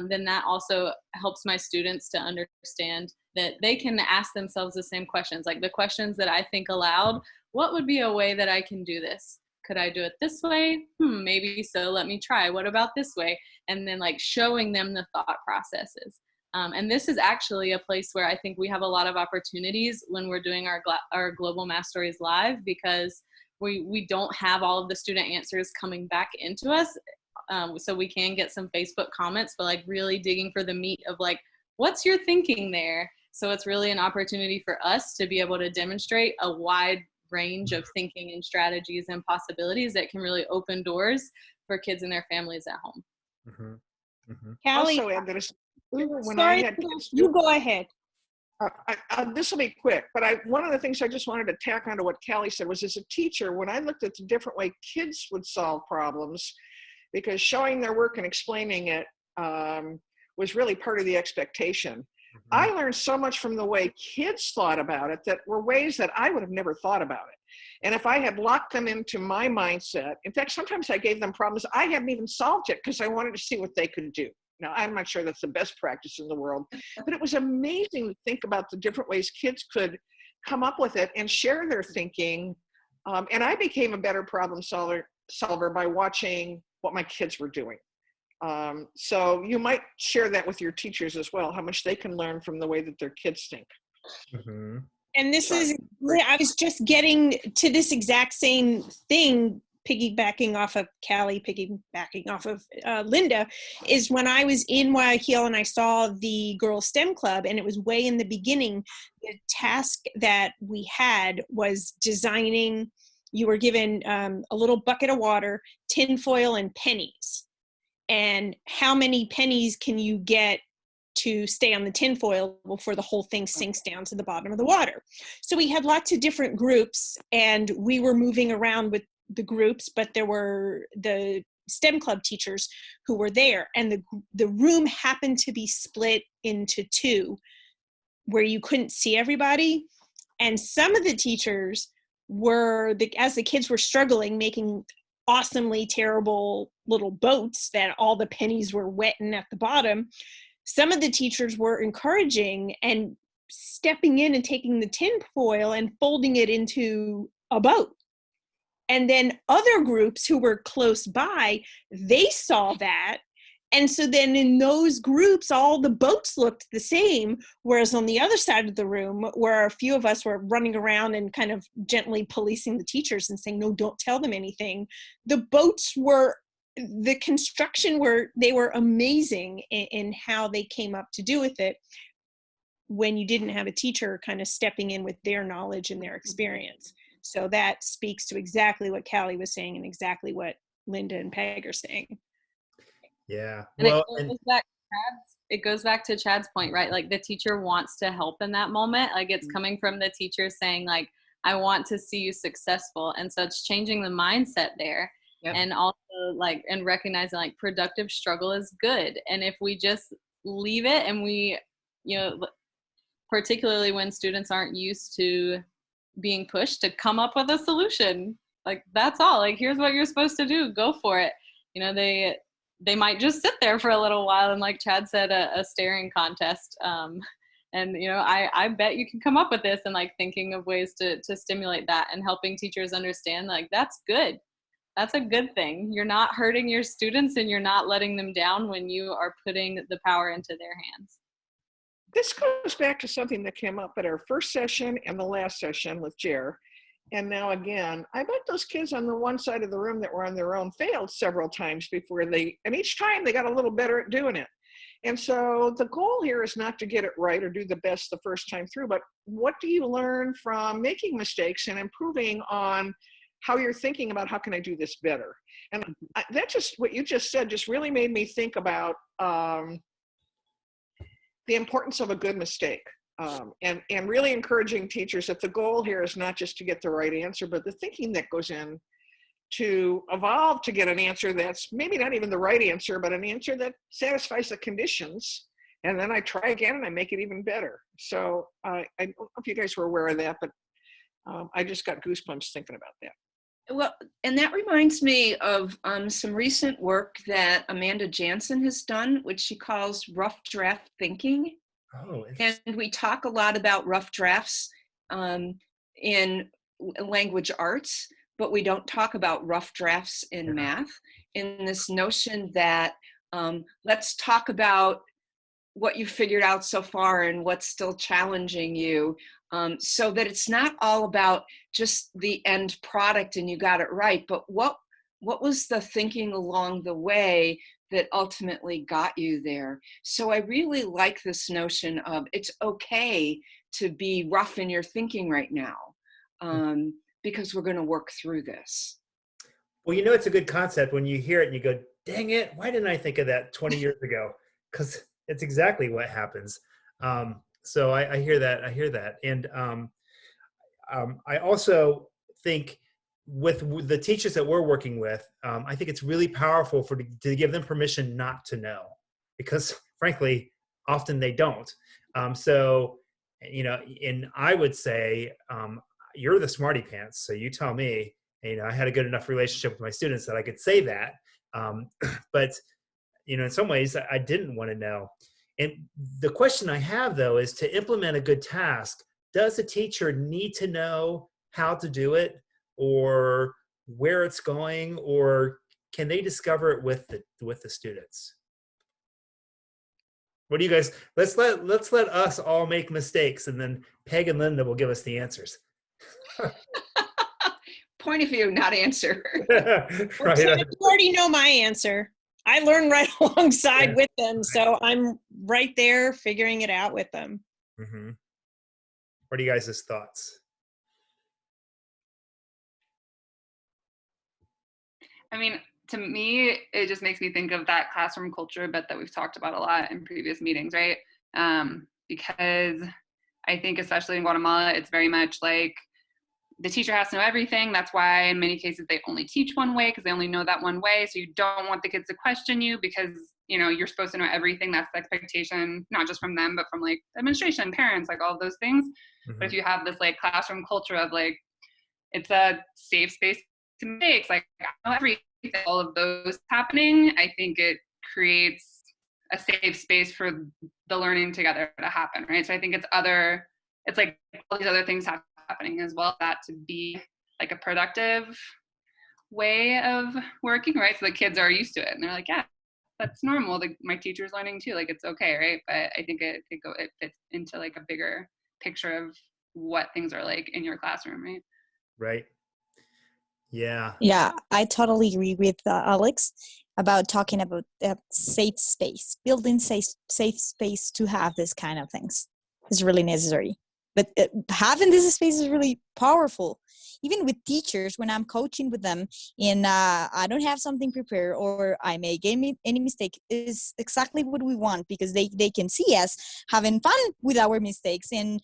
then that also helps my students to understand that they can ask themselves the same questions, like the questions that I think aloud. What would be a way that I can do this? Could I do it this way? Maybe so. Let me try. What about this way? And then like showing them the thought processes. And this is actually a place where I think we have a lot of opportunities when we're doing our Global Math Stories live, because we don't have all of the student answers coming back into us. So we can get some Facebook comments, but like really digging for the meat of like, what's your thinking there? So it's really an opportunity for us to be able to demonstrate a wide range of thinking and strategies and possibilities that can really open doors for kids and their families at home. Callie, Also, add that sorry, you go ahead. This will be quick, but one of the things I just wanted to tack onto what Callie said was, as a teacher, when I looked at the different way kids would solve problems, because showing their work and explaining it was really part of the expectation. I learned so much from the way kids thought about it that were ways that I would have never thought about it. And if I had locked them into my mindset, in fact, sometimes I gave them problems I hadn't even solved yet because I wanted to see what they could do. Now, I'm not sure that's the best practice in the world, but it was amazing to think about the different ways kids could come up with it and share their thinking. And I became a better problem solver by watching what my kids were doing. So you might share that with your teachers as well, how much they can learn from the way that their kids think. Mm-hmm. And this is, I was just getting to this exact same thing, piggybacking off of Callie, piggybacking off of Linda, is when I was in Guayaquil and I saw the Girls STEM Club, and it was way in the beginning, the task that we had was designing, you were given a little bucket of water, tinfoil, and pennies. And how many pennies can you get to stay on the tinfoil before the whole thing sinks down to the bottom of the water? So we had lots of different groups, and we were moving around with the groups, but there were the STEM club teachers who were there, and the room happened to be split into two where you couldn't see everybody. And some of the teachers were, as the kids were struggling, making awesomely terrible little boats that all the pennies were wetting at the bottom. Some of the teachers were encouraging and stepping in and taking the tin foil and folding it into a boat. And then other groups who were close by, they saw that. And so then in those groups, all the boats looked the same. Whereas on the other side of the room, where a few of us were running around and kind of gently policing the teachers and saying, no, don't tell them anything. The boats were, the construction they were amazing in how they came up to do with it when you didn't have a teacher kind of stepping in with their knowledge and their experience. So that speaks to exactly what Callie was saying and exactly what Linda and Peg are saying. Yeah. And Well, it goes back to Chad's point, right? Like the teacher wants to help in that moment. Like it's coming from the teacher saying like, I want to see you successful. And so it's changing the mindset there. Yep. And also like, and recognizing like productive struggle is good. And if we just leave it and we, you know, particularly when students aren't used to being pushed to come up with a solution, like that's all, like here's what you're supposed to do, go for it. You know, they might just sit there for a little while and like Chad said, a staring contest. And you know, I bet you can come up with this, and like thinking of ways to stimulate that and helping teachers understand like that's good. That's a good thing. You're not hurting your students and you're not letting them down when you are putting the power into their hands. This goes back to something that came up at our first session and the last session with Jer. And now again, I bet those kids on the one side of the room that were on their own failed several times before and each time they got a little better at doing it. And so the goal here is not to get it right or do the best the first time through, but what do you learn from making mistakes and improving on how you're thinking about how can I do this better? And that just, what you just said just really made me think about the importance of a good mistake, and really encouraging teachers that the goal here is not just to get the right answer, but the thinking that goes in to evolve to get an answer that's maybe not even the right answer, but an answer that satisfies the conditions. And then I try again and I make it even better. So I don't know if you guys were aware of that, but I just got goosebumps thinking about that. Well, and that reminds me of some recent work that Amanda Jansen has done, which she calls rough draft thinking. Oh, and we talk a lot about rough drafts in language arts, but we don't talk about rough drafts in math, in this notion that let's talk about what you figured out so far and what's still challenging you, so that it's not all about just the end product and you got it right, but what was the thinking along the way that ultimately got you there. So I really like this notion of it's okay to be rough in your thinking right now, because we're going to work through this. Well, you know, it's a good concept when you hear it and you go, dang it, why didn't I think of that 20 years ago? Because it's exactly what happens. So I hear that. And I also think with the teachers that we're working with, I think it's really powerful to give them permission not to know, because frankly, often they don't. So, you know, and I would say, you're the smarty pants, so you tell me. And, I had a good enough relationship with my students that I could say that. But, in some ways I didn't want to know. And the question I have, though, is to implement a good task, does a teacher need to know how to do it or where it's going, or can they discover it with the students? What do you guys, let's let us all make mistakes, and then Peg and Linda will give us the answers. Point of view, not answer. Right. You already know my answer. I learn right alongside with them, so I'm right there figuring it out with them. Mm-hmm. What are you guys' thoughts? I mean, to me, it just makes me think of that classroom culture bit that we've talked about a lot in previous meetings, right? Because I think especially in Guatemala, it's very much like the teacher has to know everything. That's why in many cases they only teach one way, because they only know that one way. So you don't want the kids to question you, because you're supposed to know everything. That's the expectation, not just from them, but from like administration, parents, like all of those things. Mm-hmm. But if you have this like classroom culture of like, it's a safe space to mistakes, like I know everything, all of those happening, I think it creates a safe space for the learning together to happen, right? So I think it's like all these other things happening as well, that to be like a productive way of working, right? So the kids are used to it and they're like, yeah, that's normal. My teacher's learning too, like it's okay, right? But I think it fits into like a bigger picture of what things are like in your classroom, right? Right. Yeah. Yeah, I totally agree with Alex about talking about that safe space. Building safe space to have this kind of things is really necessary. But having this space is really powerful. Even with teachers, when I'm coaching with them and I don't have something prepared or I make any mistake, is exactly what we want, because they can see us having fun with our mistakes, and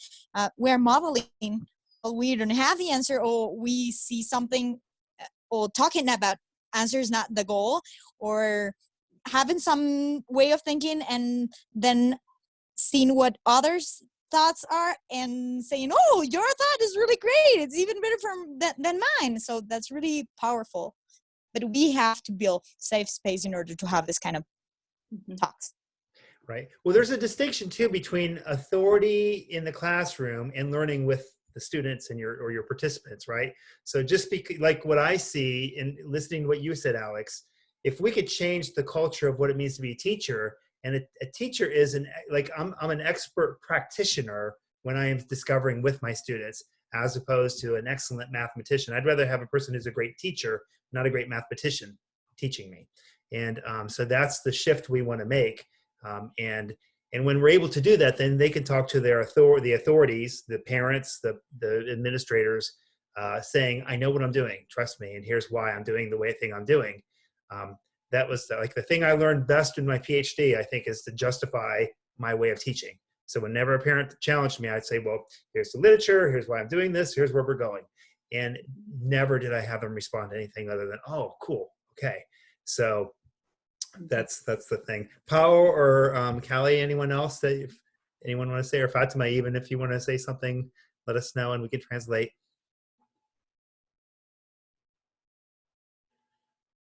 we're modeling. We don't have the answer, or we see something, or talking about answers not the goal, or having some way of thinking and then seeing what others thoughts are and saying, oh, your thought is really great, it's even better than mine. So that's really powerful. But we have to build safe space in order to have this kind of talks. Right. Well, there's a distinction too between authority in the classroom and learning with the students and your participants, right? So just like what I see in listening to what you said, Alex, if we could change the culture of what it means to be a teacher, and a teacher is I'm an expert practitioner when I am discovering with my students, as opposed to an excellent mathematician. I'd rather have a person who's a great teacher, not a great mathematician teaching me. And so that's the shift we want to make. And when we're able to do that, then they can talk to the authorities, the parents, the administrators, saying, I know what I'm doing, trust me, and here's why I'm doing the thing I'm doing. That was like the thing I learned best in my PhD, I think, is to justify my way of teaching. So whenever a parent challenged me, I'd say, well, here's the literature, here's why I'm doing this, here's where we're going. And never did I have them respond to anything other than, oh, cool, okay. So that's the thing. Pao or Callie, anyone else anyone want to say, or Fatima, even if you want to say something, let us know and we can translate.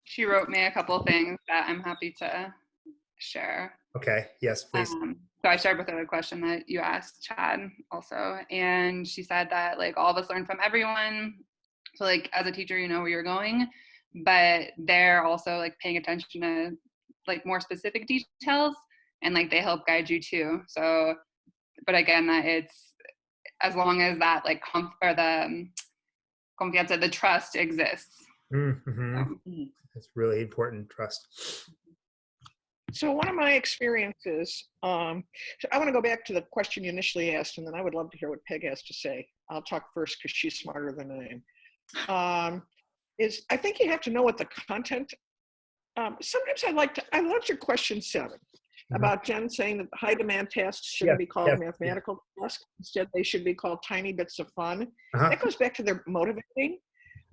She wrote me a couple things that I'm happy to share. Okay, yes, please. So I shared with her the question that you asked, Chad, also. And she said that like all of us learn from everyone. So like as a teacher, you know where you're going, but they're also like paying attention to like more specific details, and like they help guide you too. So, but again, that it's as long as that like confianza, the trust exists. Mm-hmm. So. It's really important, trust. So one of my experiences, so I want to go back to the question you initially asked, and then I would love to hear what Peg has to say. I'll talk first because she's smarter than I am. Is I think you have to know what the content. Sometimes I liked your question 7 about Jen saying that high demand tasks shouldn't be called mathematical tasks. Instead, they should be called tiny bits of fun. That goes back to their motivating.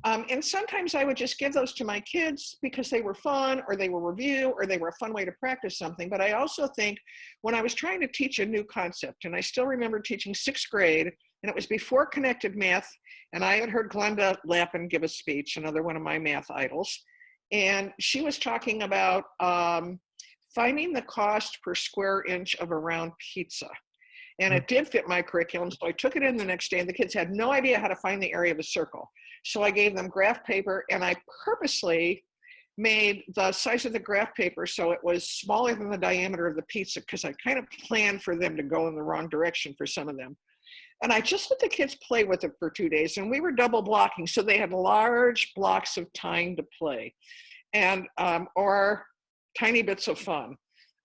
And sometimes I would just give those to my kids because they were fun, or they were review, or they were a fun way to practice something. But I also think when I was trying to teach a new concept, and I still remember teaching 6th grade and it was before Connected Math, and I had heard Glenda Lappin give a speech, another one of my math idols, and she was talking about finding the cost per square inch of a round pizza. And it did fit my curriculum, so I took it in the next day, and the kids had no idea how to find the area of a circle. So I gave them graph paper, and I purposely made the size of the graph paper so it was smaller than the diameter of the pizza, because I kind of planned for them to go in the wrong direction for some of them. And I just let the kids play with it for 2 days, and we were double blocking, so they had large blocks of time to play, and or tiny bits of fun.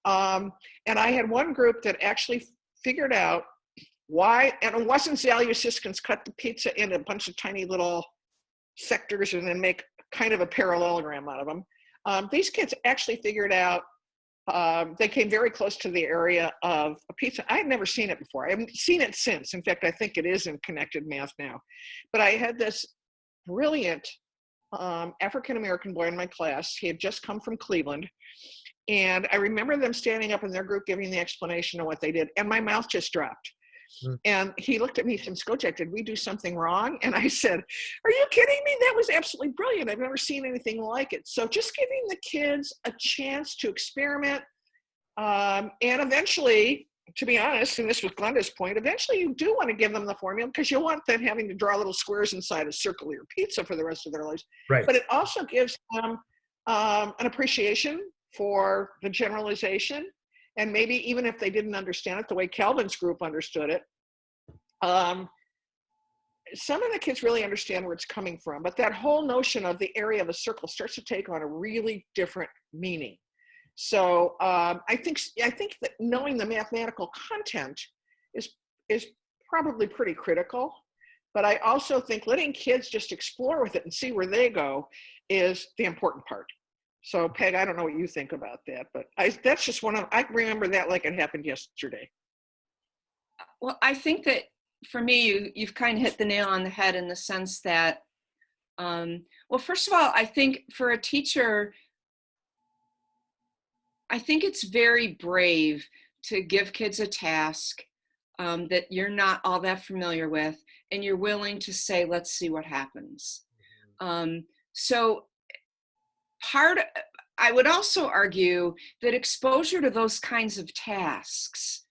And I had one group that actually figured out why, and it wasn't Zalewski's cut the pizza into a bunch of tiny little sectors and then make kind of a parallelogram out of them. These kids actually figured out, they came very close to the area of a pizza. I had never seen it before. I haven't seen it since. In fact, I think it is in Connected Math now. But I had this brilliant African-American boy in my class. He had just come from Cleveland. And I remember them standing up in their group giving the explanation of what they did, and my mouth just dropped. And he looked at me and said, Skojak, did we do something wrong? And I said, are you kidding me? That was absolutely brilliant. I've never seen anything like it. So just giving the kids a chance to experiment. And eventually, to be honest, and this was Glenda's point, eventually you do want to give them the formula, because you want them having to draw little squares inside a circle of your pizza for the rest of their lives. Right. But it also gives them an appreciation for the generalization, and maybe even if they didn't understand it the way Calvin's group understood it, some of the kids really understand where it's coming from, but that whole notion of the area of a circle starts to take on a really different meaning. So I think that knowing the mathematical content is probably pretty critical, but I also think letting kids just explore with it and see where they go is the important part. So Peg, I don't know what you think about that, but that's just I remember that like it happened yesterday. Well, I think that for me, you've kind of hit the nail on the head in the sense that, well, first of all, I think for a teacher, I think it's very brave to give kids a task that you're not all that familiar with, and you're willing to say, let's see what happens. So I would also argue that exposure to those kinds of tasks,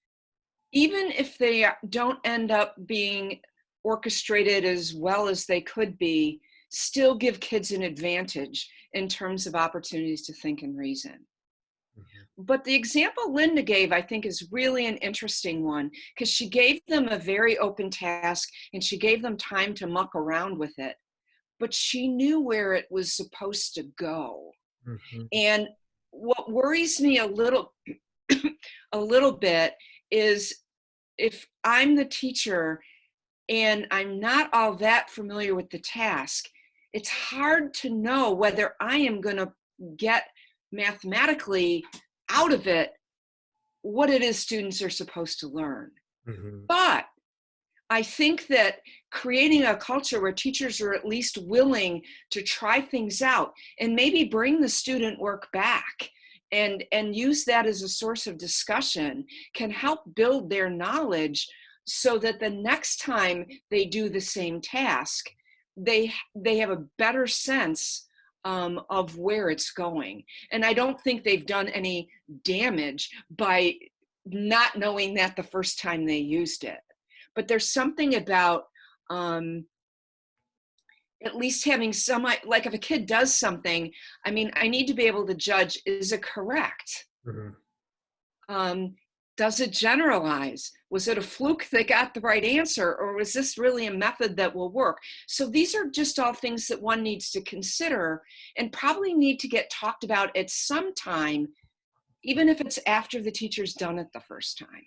even if they don't end up being orchestrated as well as they could be, still give kids an advantage in terms of opportunities to think and reason. But the example Linda gave, I think, is really an interesting one, because she gave them a very open task and she gave them time to muck around with it, but she knew where it was supposed to go. And what worries me a little bit is if I'm the teacher and I'm not all that familiar with the task, it's hard to know whether I am going to get mathematically out of it what it is students are supposed to learn. But I think that creating a culture where teachers are at least willing to try things out and maybe bring the student work back and use that as a source of discussion can help build their knowledge, so that the next time they do the same task, they have a better sense of where it's going. And I don't think they've done any damage by not knowing that the first time they used it. But there's something about at least having some, like if a kid does something, I mean, I need to be able to judge, is it correct? Does it generalize? Was it a fluke that got the right answer, or was this really a method that will work? So these are just all things that one needs to consider and probably need to get talked about at some time, even if it's after the teacher's done it the first time.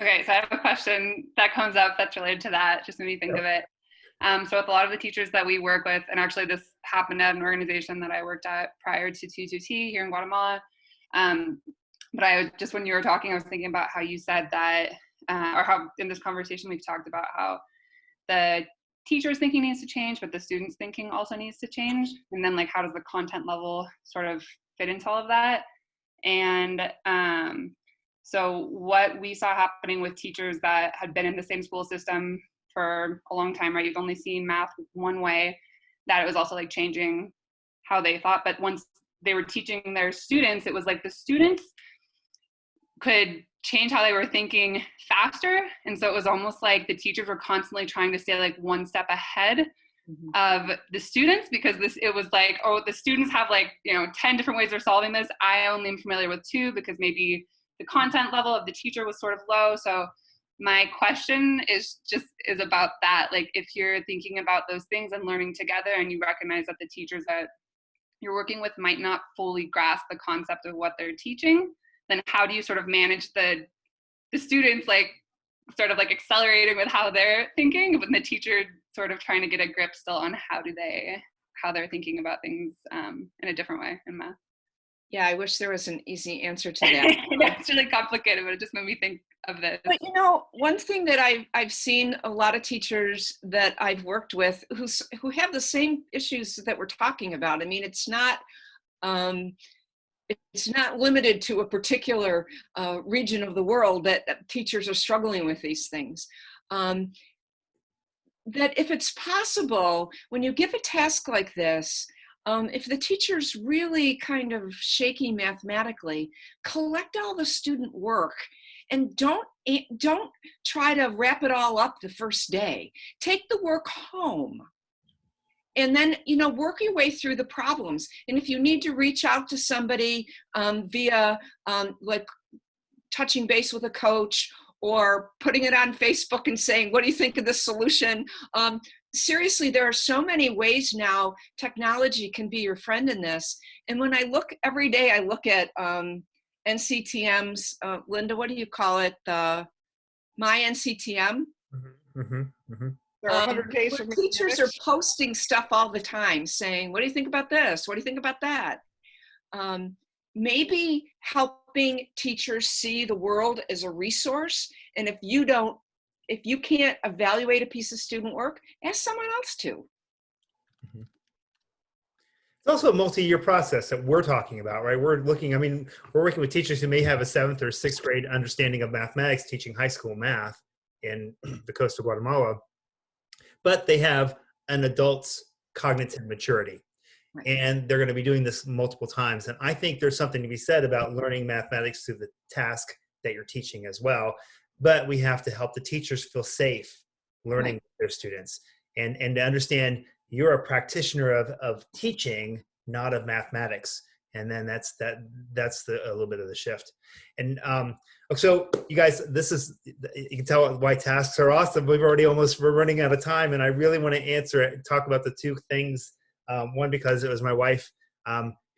Okay, so I have a question that comes up that's related to that, just made me think of it. So with a lot of the teachers that we work with, and actually this happened at an organization that I worked at prior to T2T here in Guatemala, but when you were talking, I was thinking about how you said that, or how in this conversation we've talked about how the teacher's thinking needs to change, but the student's thinking also needs to change. And then like, how does the content level sort of fit into all of that? And So what we saw happening with teachers that had been in the same school system for a long time, right? You've only seen math one way, that it was also like changing how they thought. But once they were teaching their students, it was like the students could change how they were thinking faster. And so it was almost like the teachers were constantly trying to stay like one step ahead of the students, because it was like, oh, the students have like, 10 different ways they're solving this. I only am familiar with 2 because maybe the content level of the teacher was sort of low. So my question is about that. Like, if you're thinking about those things and learning together, and you recognize that the teachers that you're working with might not fully grasp the concept of what they're teaching, then how do you sort of manage the students, like sort of like accelerating with how they're thinking, but the teacher sort of trying to get a grip still on how they're thinking about things in a different way in math? Yeah, I wish there was an easy answer to that. It's really complicated, but it just made me think of this. But one thing that I've seen a lot of teachers that I've worked with who have the same issues that we're talking about. I mean, it's not limited to a particular region of the world that teachers are struggling with these things. That if it's possible, when you give a task like this, if the teacher's really kind of shaky mathematically, collect all the student work and don't try to wrap it all up the first day. Take the work home and then, work your way through the problems. And if you need to reach out to somebody via like touching base with a coach or putting it on Facebook and saying, what do you think of this solution? Seriously, there are so many ways now technology can be your friend in this. And when I look every day, I look at NCTM's, Linda, what do you call it? My NCTM? There are 100 days of teachers are posting stuff all the time saying, what do you think about this? What do you think about that? Maybe helping teachers see the world as a resource. And if you can't evaluate a piece of student work, ask someone else to. It's also a multi-year process that we're talking about, right? We're working with teachers who may have a 7th or 6th grade understanding of mathematics, teaching high school math in the coast of Guatemala, but they have an adult's cognitive maturity. Right. And they're going to be doing this multiple times. And I think there's something to be said about learning mathematics through the task that you're teaching as well. But we have to help the teachers feel safe learning with their students and to understand you're a practitioner of teaching, not of mathematics. And then that's a little bit of the shift. And so you guys, you can tell why tasks are awesome. We're running out of time, and I really want to talk about the 2 things. One, because it was my wife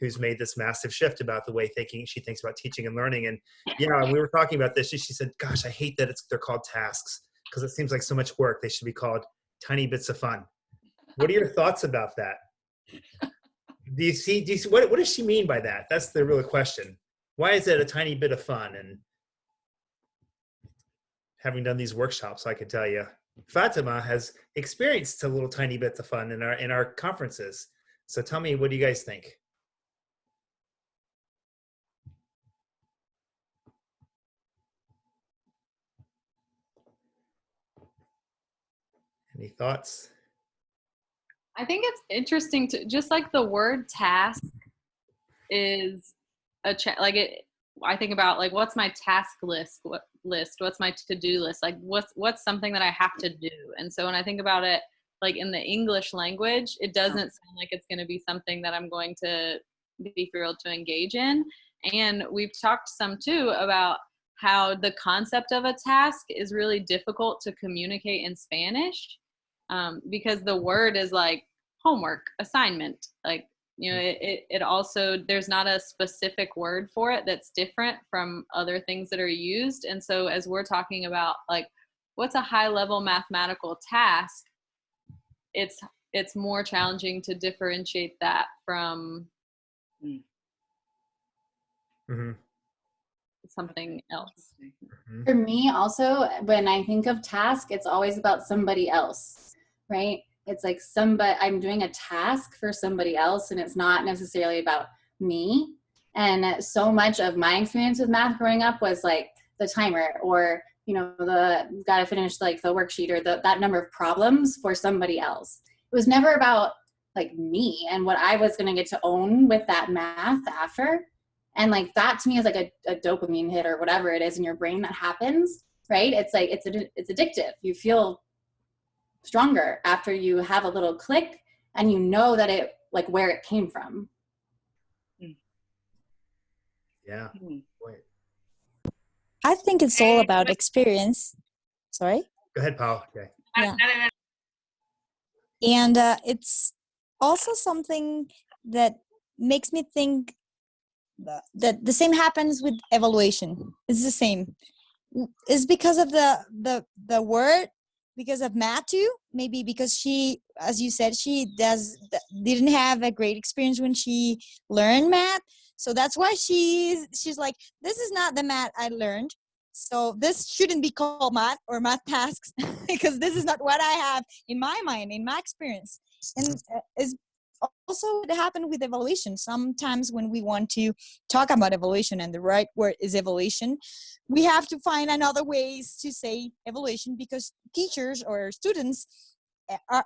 who's made this massive shift about the way she thinks about teaching and learning. And yeah, we were talking about this. She said, gosh, I hate that they're called tasks because it seems like so much work. They should be called tiny bits of fun. What are your thoughts about that? Do you see what does she mean by that? That's the real question. Why is it a tiny bit of fun? And having done these workshops, I can tell you, Fatima has experienced a little tiny bits of fun in our conferences. So tell me, what do you guys think? Any thoughts? I think it's interesting to just like the word task is I think about like, what's my task list? What's my to-do list? Like what's something that I have to do? And so when I think about it, like in the English language, it doesn't sound like it's going to be something that I'm going to be thrilled to engage in. And we've talked some too about how the concept of a task is really difficult to communicate in Spanish because the word is like homework, assignment, like, it also, there's not a specific word for it that's different from other things that are used. And so as we're talking about like, what's a high level mathematical task, it's more challenging to differentiate that from something else. For me also, when I think of task, it's always about somebody else, right? It's like I'm doing a task for somebody else, and it's not necessarily about me. And so much of my experience with math growing up was like, the timer, or the got to finish like the worksheet, or that number of problems for somebody else. It was never about like me and what I was going to get to own with that math after. And like that to me is like a dopamine hit or whatever it is in your brain that happens, right? It's like it's addictive. You feel stronger after you have a little click and you know that it like where it came from. Yeah. I think it's all about experience. Sorry? Go ahead, Paul. Okay. Yeah. And it's also something that makes me think that the same happens with evaluation. It's the same. It's because of the word, because of math too. Maybe because she, as you said, didn't have a great experience when she learned math. So that's why she's like, this is not the math I learned. So this shouldn't be called math or math tasks because this is not what I have in my mind, in my experience. And is also what happened with evaluation. Sometimes when we want to talk about evaluation and the right word is evaluation, we have to find another ways to say evaluation because teachers or students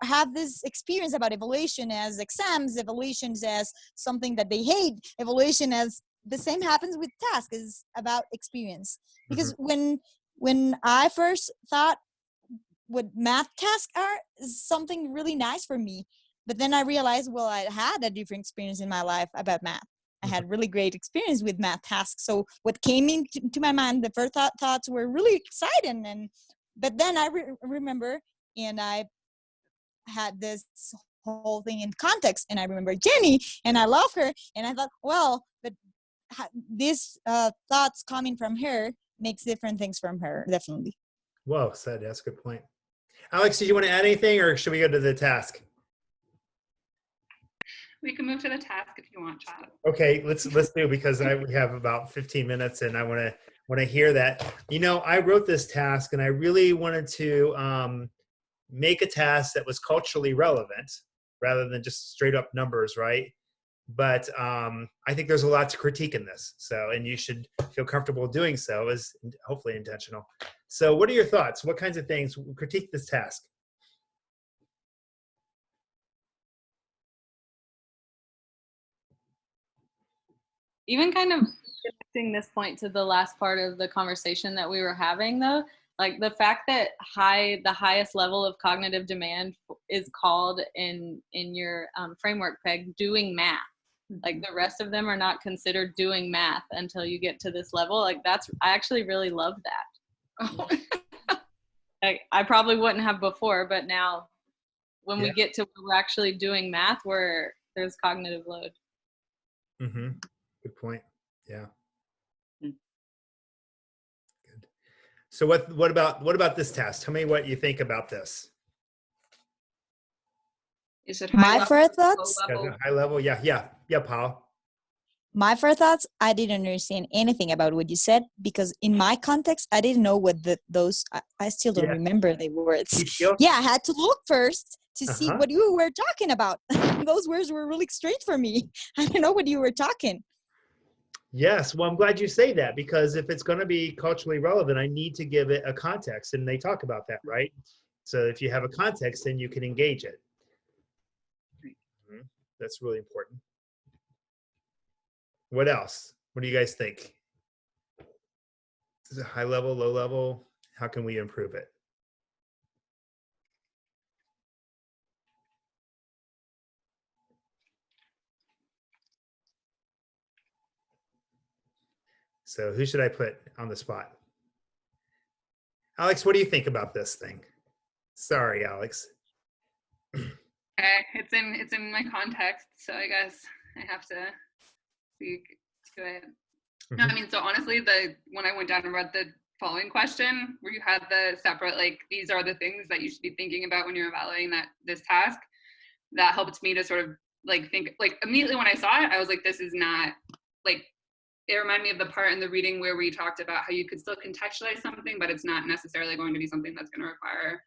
have this experience about evaluation as exams, evaluations as something that they hate, evaluation as the same happens with tasks, is about experience. Because when I first thought what math tasks are is something really nice for me, but then I realized, well, I had a different experience in my life about math. I had really great experience with math tasks. So what came into my mind, the first thoughts were really exciting. But then I remember, and I had this whole thing in context, and I remember Jenny, and I love her, and I thought, well, but these thoughts coming from her makes different things from her, definitely. Whoa, said that's a good point. Alex, did you want to add anything, or should we go to the task? We can move to the task if you want, Chad. Okay, let's do, because we have about 15 minutes, and I want to hear that. I wrote this task, and I really wanted to make a task that was culturally relevant rather than just straight up numbers, right? But I think there's a lot to critique in this. So, and you should feel comfortable doing so, is hopefully intentional. So what are your thoughts? What kinds of things critique this task? Even kind of connecting this point to the last part of the conversation that we were having, though, like the fact that the highest level of cognitive demand is called in your framework, Peg, doing math. Like the rest of them are not considered doing math until you get to this level. Like I actually really love that. Like, I probably wouldn't have before, but now when we get to where we're actually doing math, where there's cognitive load. Mm-hmm. Good point. Yeah. Good. So what about this task? Tell me what you think about this. Is it my first thoughts? High level? Yeah, Paul. My first thoughts, I didn't understand anything about what you said because in my context, I didn't know what I still don't remember the words. Yeah, I had to look first to see what you were talking about. Those words were really strange for me. I didn't know what you were talking. Yes, well, I'm glad you say that, because if it's going to be culturally relevant, I need to give it a context, and they talk about that, right? So if you have a context, then you can engage it. That's really important. What else? What do you guys think? Is it high level, low level? How can we improve it? So who should I put on the spot? Alex, what do you think about this thing? Sorry, Alex. It's in my context, so I guess I have to speak to it. No, I mean, so honestly, when I went down and read the following question, where you had the separate, like, these are the things that you should be thinking about when you're evaluating this task, that helped me to sort of like think, like, immediately when I saw it, I was like, this is not, like, it reminded me of the part in the reading where we talked about how you could still contextualize something, but it's not necessarily going to be something that's going to require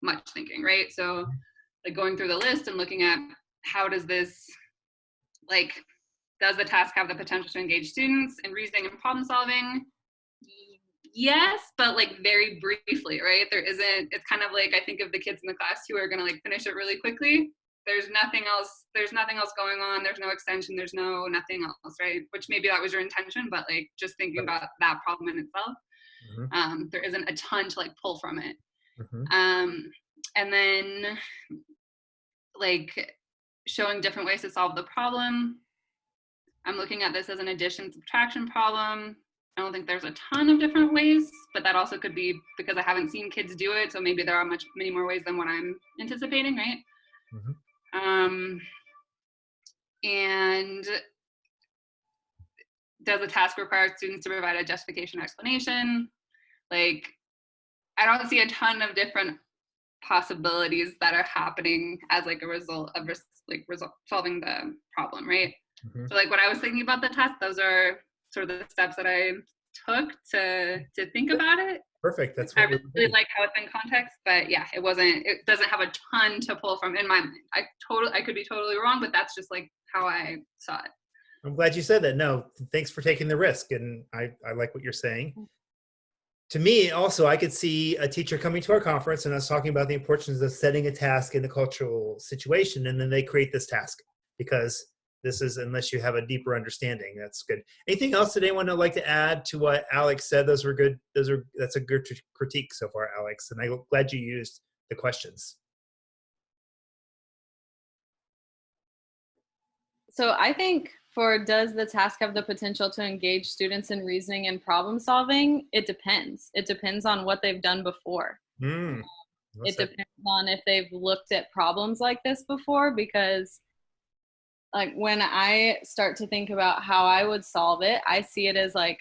much thinking, right? So like going through the list and looking at how does this, like, does the task have the potential to engage students in reasoning and problem solving? yes, but like very briefly, right? There isn't, it's kind of like, I think of the kids in the class who are going to like finish it really quickly. There's nothing else going on. There's no extension. There's nothing else, right? Which maybe that was your intention, but like just thinking about that problem in itself, there isn't a ton to like pull from it. And then like showing different ways to solve the problem. I'm looking at this as an addition subtraction problem. I don't think there's a ton of different ways, but that also could be because I haven't seen kids do it. So maybe there are many more ways than what I'm anticipating, right? And does the task require students to provide a justification or explanation? Like, I don't see a ton of different possibilities that are happening as like a result of solving the problem, right? So like when I was thinking about the task, those are sort of the steps that I took to think about it. Perfect. That's I what really like how it's in context, but yeah, it doesn't have a ton to pull from in my mind. I could be totally wrong, but that's just like how I saw it. I'm glad you said that. No, thanks for taking the risk. And I like what you're saying. To me, also, I could see a teacher coming to our conference and us talking about the importance of setting a task in a cultural situation, and then they create this task because this is, unless you have a deeper understanding, that's good. Anything else that anyone would like to add to what Alex said? Those were good. That's a good critique so far, Alex, and I'm glad you used the questions. So I think does the task have the potential to engage students in reasoning and problem solving? It depends. It depends on what they've done before. It depends on if they've looked at problems like this before, because like when I start to think about how I would solve it, I see it as like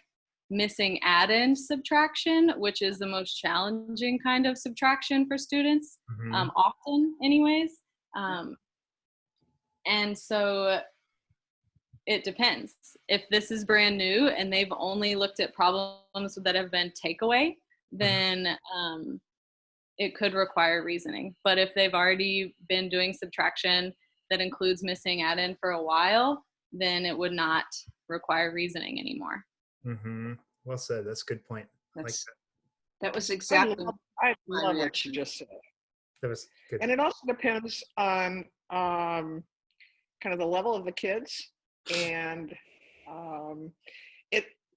missing add-in subtraction, which is the most challenging kind of subtraction for students, often anyways. And so it depends. If this is brand new and they've only looked at problems that have been takeaway, then it could require reasoning. But if they've already been doing subtraction that includes missing add-in for a while, then it would not require reasoning anymore. Well said. That's a good point. That was exactly. I love what you just said. That was good. And it also depends on kind of the level of the kids. And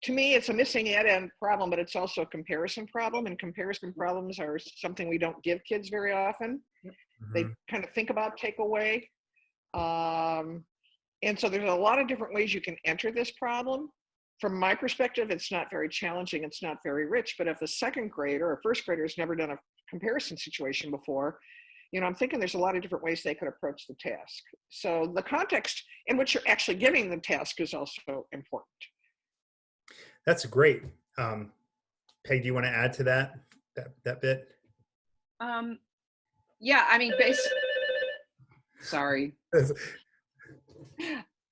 to me, it's a missing add-in problem, but it's also a comparison problem. And comparison problems are something we don't give kids very often. They kind of think about takeaway. And so there's a lot of different ways you can enter this problem. From my perspective, it's not very challenging. It's not very rich. But if a second grader or first grader has never done a comparison situation before, I'm thinking there's a lot of different ways they could approach the task. So the context in which you're actually giving the task is also important. That's great. Peg, do you want to add to that bit? Yeah, I mean, sorry.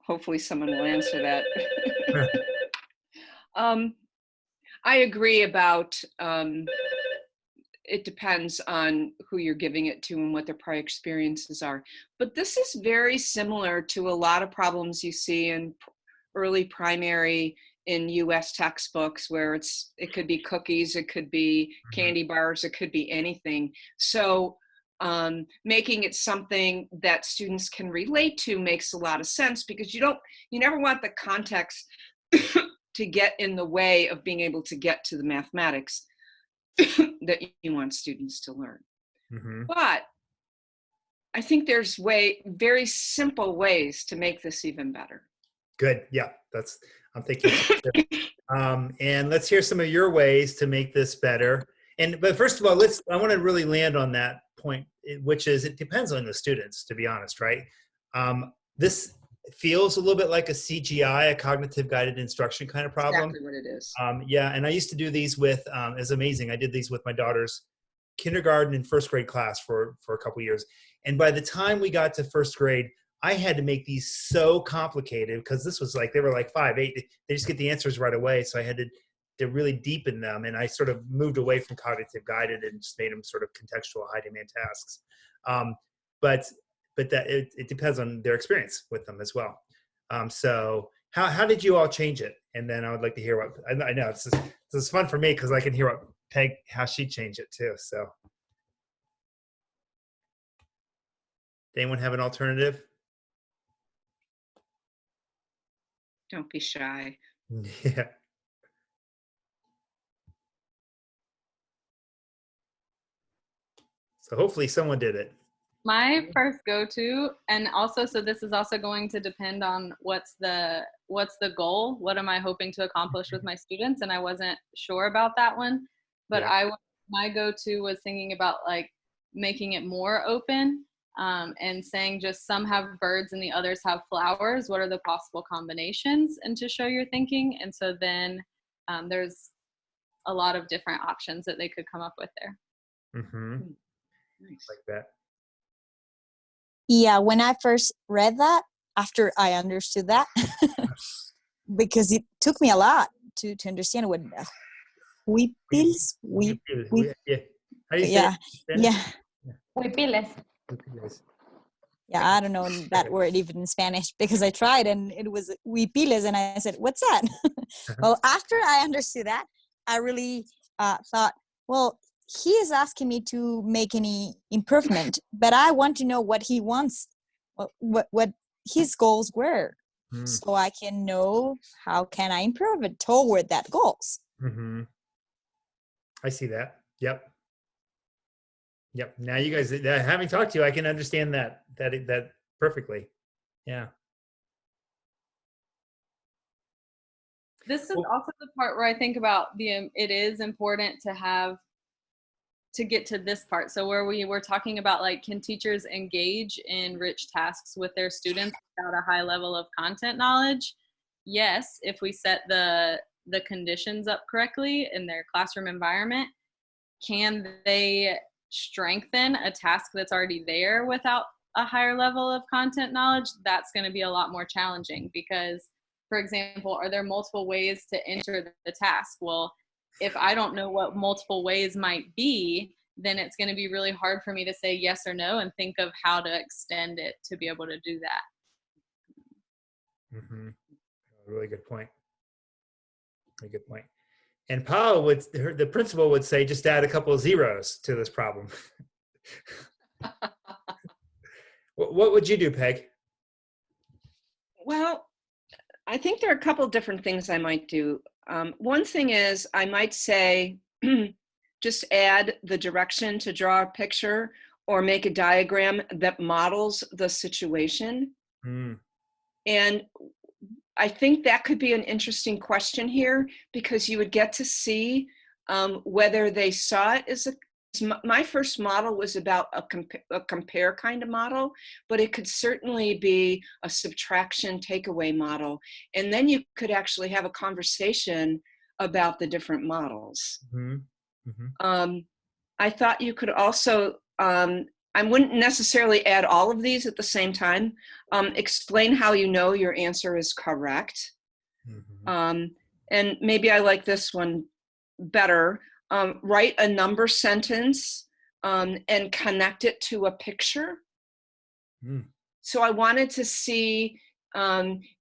Hopefully someone will answer that. I agree about it depends on who you're giving it to and what their prior experiences are. But this is very similar to a lot of problems you see in early primary in US textbooks, where it could be cookies, it could be candy bars, it could be anything. So making it something that students can relate to makes a lot of sense, because you never want the context to get in the way of being able to get to the mathematics that you want students to learn. But I think there's very simple ways to make this even better. Good. Yeah, I'm thinking. And let's hear some of your ways to make this better. But first of all, I want to really land on that point, which is it depends on the students, to be honest, right? This feels a little bit like a CGI, a cognitive guided instruction kind of problem. Exactly what it is. Yeah, and I used to do these with, it's amazing. I did these with my daughter's kindergarten and first grade class for a couple years. And by the time we got to first grade, I had to make these so complicated, because this was like, they were like 5, 8, they just get the answers right away. So I had to really deepen them. And I sort of moved away from cognitive guided and just made them sort of contextual high demand tasks. But that it depends on their experience with them as well. So how did you all change it? And then I would like to hear what, I know this is fun for me because I can hear what Peg, how she changed it too. So does anyone have an alternative? Don't be shy. Yeah. So hopefully someone did it. My first go-to, and also, so this is also going to depend on what's the goal. What am I hoping to accomplish with my students? And I wasn't sure about that one, but Yeah. my go-to was thinking about like making it more open, and saying just some have birds and the others have flowers. What are the possible combinations? And to show your thinking. And so then there's a lot of different options that they could come up with there. Mm-hmm. Nice. Like that. Yeah, when I first read that, after I understood that, because it took me a lot to understand what huipiles, Yeah. How do you say yeah, it? yeah, Huipiles. yeah. I don't know that word even in Spanish because I tried and it was huipiles, and I said, "What's that?" Well, after I understood that, I really thought, well, he is asking me to make any improvement, but I want to know what he wants, what his goals were, so I can know how can I improve it toward that goals. Mm-hmm. I see that. Yep. Now you guys, having talked to you, I can understand that perfectly. Yeah. This is also the part where I think about it is important to get to this part. So where we were talking about like, can teachers engage in rich tasks with their students without a high level of content knowledge? Yes, if we set the conditions up correctly in their classroom environment. Can they strengthen a task that's already there without a higher level of content knowledge? That's going to be a lot more challenging because, for example, are there multiple ways to enter the task? Well, if I don't know what multiple ways might be, then it's going to be really hard for me to say yes or no and think of how to extend it to be able to do that. Mm-hmm. Really good point. Really good point. And Paul the principal would say, just add a couple of zeros to this problem. What would you do, Peg? Well, I think there are a couple of different things I might do. One thing is I might say, just add the direction to draw a picture or make a diagram that models the situation. And I think that could be an interesting question here because you would get to see whether they saw it as my first model was about a compare kind of model, but it could certainly be a subtraction takeaway model. And then you could actually have a conversation about the different models. I thought you could also, I wouldn't necessarily add all of these at the same time. Explain how you know your answer is correct. And maybe I like this one better. Write a number sentence and connect it to a picture. So I wanted to see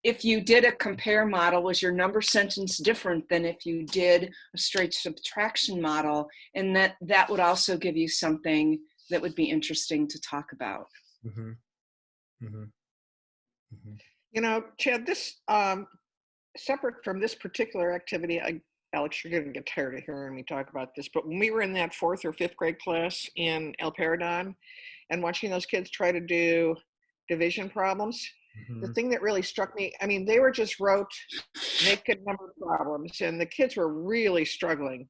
if you did a compare model, was your number sentence different than if you did a straight subtraction model? And that would also give you something that would be interesting to talk about. You know, Chad, this separate from this particular activity, Alex, you're going to get tired of hearing me talk about this, but when we were in that 4th or 5th grade class in El Paradon and watching those kids try to do division problems, the thing that really struck me, I mean, they were just wrote naked number problems and the kids were really struggling.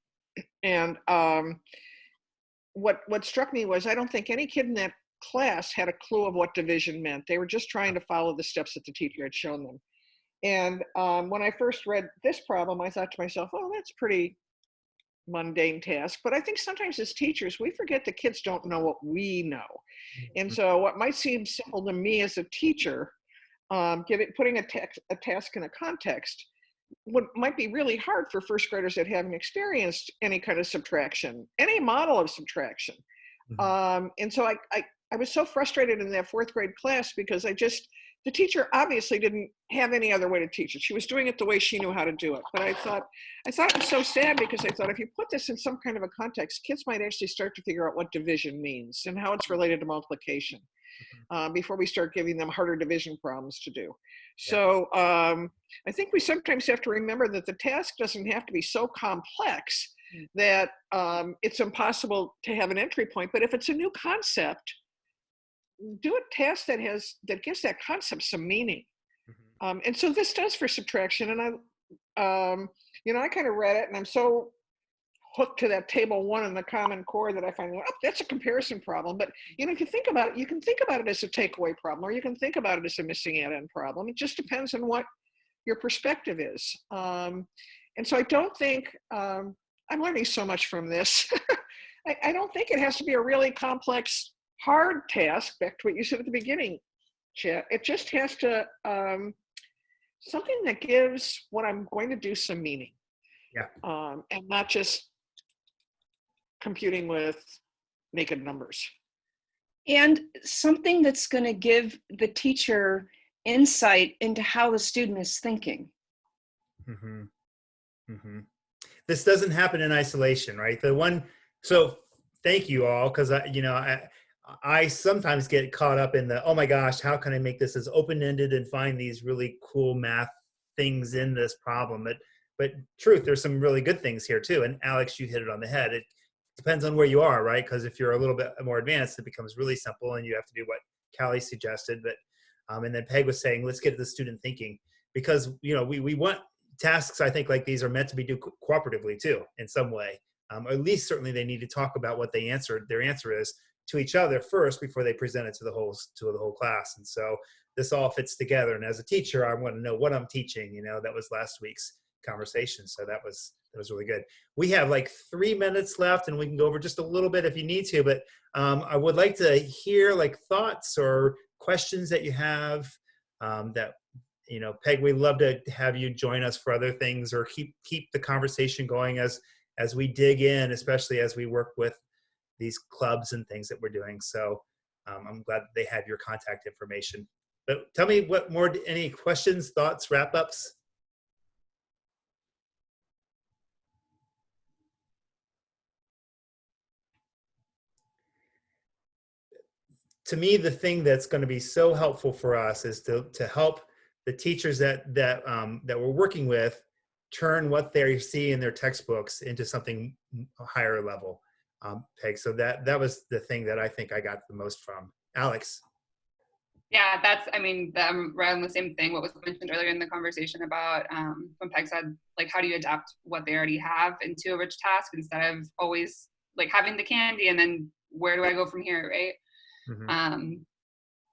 And what struck me was I don't think any kid in that class had a clue of what division meant. They were just trying to follow the steps that the teacher had shown them. And when I first read this problem, I thought to myself, oh, that's pretty mundane task. But I think sometimes as teachers, we forget the kids don't know what we know. And so what might seem simple to me as a teacher, putting a task in a context, might be really hard for first graders that haven't experienced any kind of subtraction, any model of subtraction. And so I was so frustrated in that 4th grade class because I just the teacher obviously didn't have any other way to teach it. She was doing it the way she knew how to do it. But I thought it was so sad, because I thought if you put this in some kind of a context, kids might actually start to figure out what division means and how it's related to multiplication before we start giving them harder division problems to do. So I think we sometimes have to remember that the task doesn't have to be so complex that it's impossible to have an entry point. But if it's a new concept, do a task that gives that concept some meaning. And so this does for subtraction. And I kind of read it, and I'm so hooked to that table 1 in the Common Core that I find, well, that's a comparison problem. But if you think about it, you can think about it as a takeaway problem, or you can think about it as a missing add-in problem. It just depends on what your perspective is. And so I don't think, I'm learning so much from this. I don't think it has to be a really complex, hard task, back to what you said at the beginning, Chet. It just has to, something that gives what I'm going to do some meaning. And not just computing with naked numbers. And something that's going to give the teacher insight into how the student is thinking. This doesn't happen in isolation, right? So thank you all, because I sometimes get caught up in the, oh my gosh, how can I make this as open-ended and find these really cool math things in this problem? But truth, there's some really good things here too. And Alex, you hit it on the head. It depends on where you are, right? Because if you're a little bit more advanced, it becomes really simple and you have to do what Callie suggested. But and then Peg was saying, let's get the student thinking, because we want tasks, I think, like these are meant to be done cooperatively too, in some way. Or at least certainly they need to talk about what their answer is to each other first before they present it to the whole class. And so this all fits together. And as a teacher, I want to know what I'm teaching. That was last week's conversation. So that was really good. We have like 3 minutes left, and we can go over just a little bit if you need to, but I would like to hear like thoughts or questions that you have that, Peg, we'd love to have you join us for other things, or keep the conversation going as we dig in, especially as we work with these clubs and things that we're doing. So I'm glad that they have your contact information. But tell me any questions, thoughts, wrap-ups? To me, the thing that's going to be so helpful for us is to help the teachers that we're working with turn what they see in their textbooks into something higher level. Peg, so that was the thing that I think I got the most from. Alex? Yeah, I'm right on the same thing, what was mentioned earlier in the conversation about when Peg said, like, how do you adapt what they already have into a rich task instead of always like having the candy and then where do I go from here, right?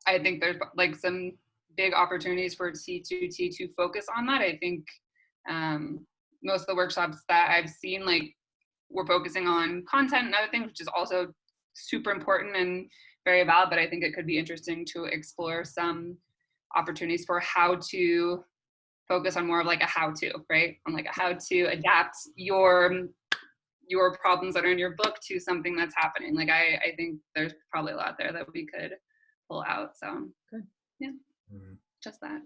I think there's like some big opportunities for T2T to focus on that. I think most of the workshops that I've seen, like, we're focusing on content and other things, which is also super important and very valid, but I think it could be interesting to explore some opportunities for how to focus on more of like a how-to, right? On like a how to adapt your problems that are in your book to something that's happening. Like I think there's probably a lot there that we could pull out. So good. Yeah. Just that.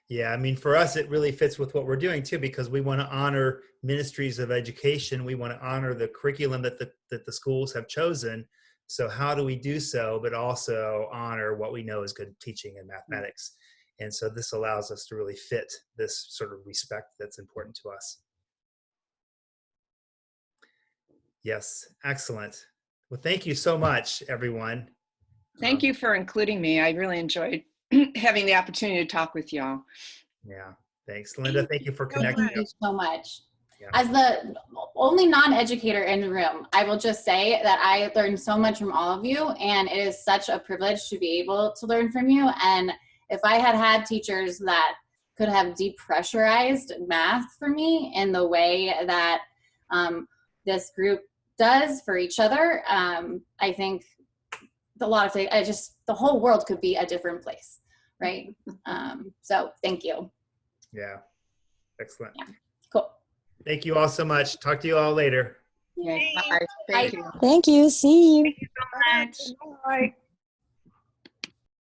Yeah, I mean, for us, it really fits with what we're doing too, because we want to honor ministries of education. We want to honor the curriculum that the schools have chosen. So how do we do so, but also honor what we know is good teaching in mathematics? And so this allows us to really fit this sort of respect that's important to us. Yes, excellent. Well, thank you so much, everyone. Thank you for including me. I really enjoyed having the opportunity to talk with y'all. Yeah, thanks. Linda, thank you for connecting. Thank you so much. Yeah. As the only non-educator in the room, I will just say that I learned so much from all of you, and it is such a privilege to be able to learn from you. And if I had had teachers that could have depressurized math for me in the way that this group does for each other, I think a lot of things, the whole world could be a different place, right? So thank you. Yeah, excellent. Yeah. Cool. Thank you all so much. Talk to you all later. Yeah. Bye. Thank you. Thank you. See you. Thank you so much. Bye.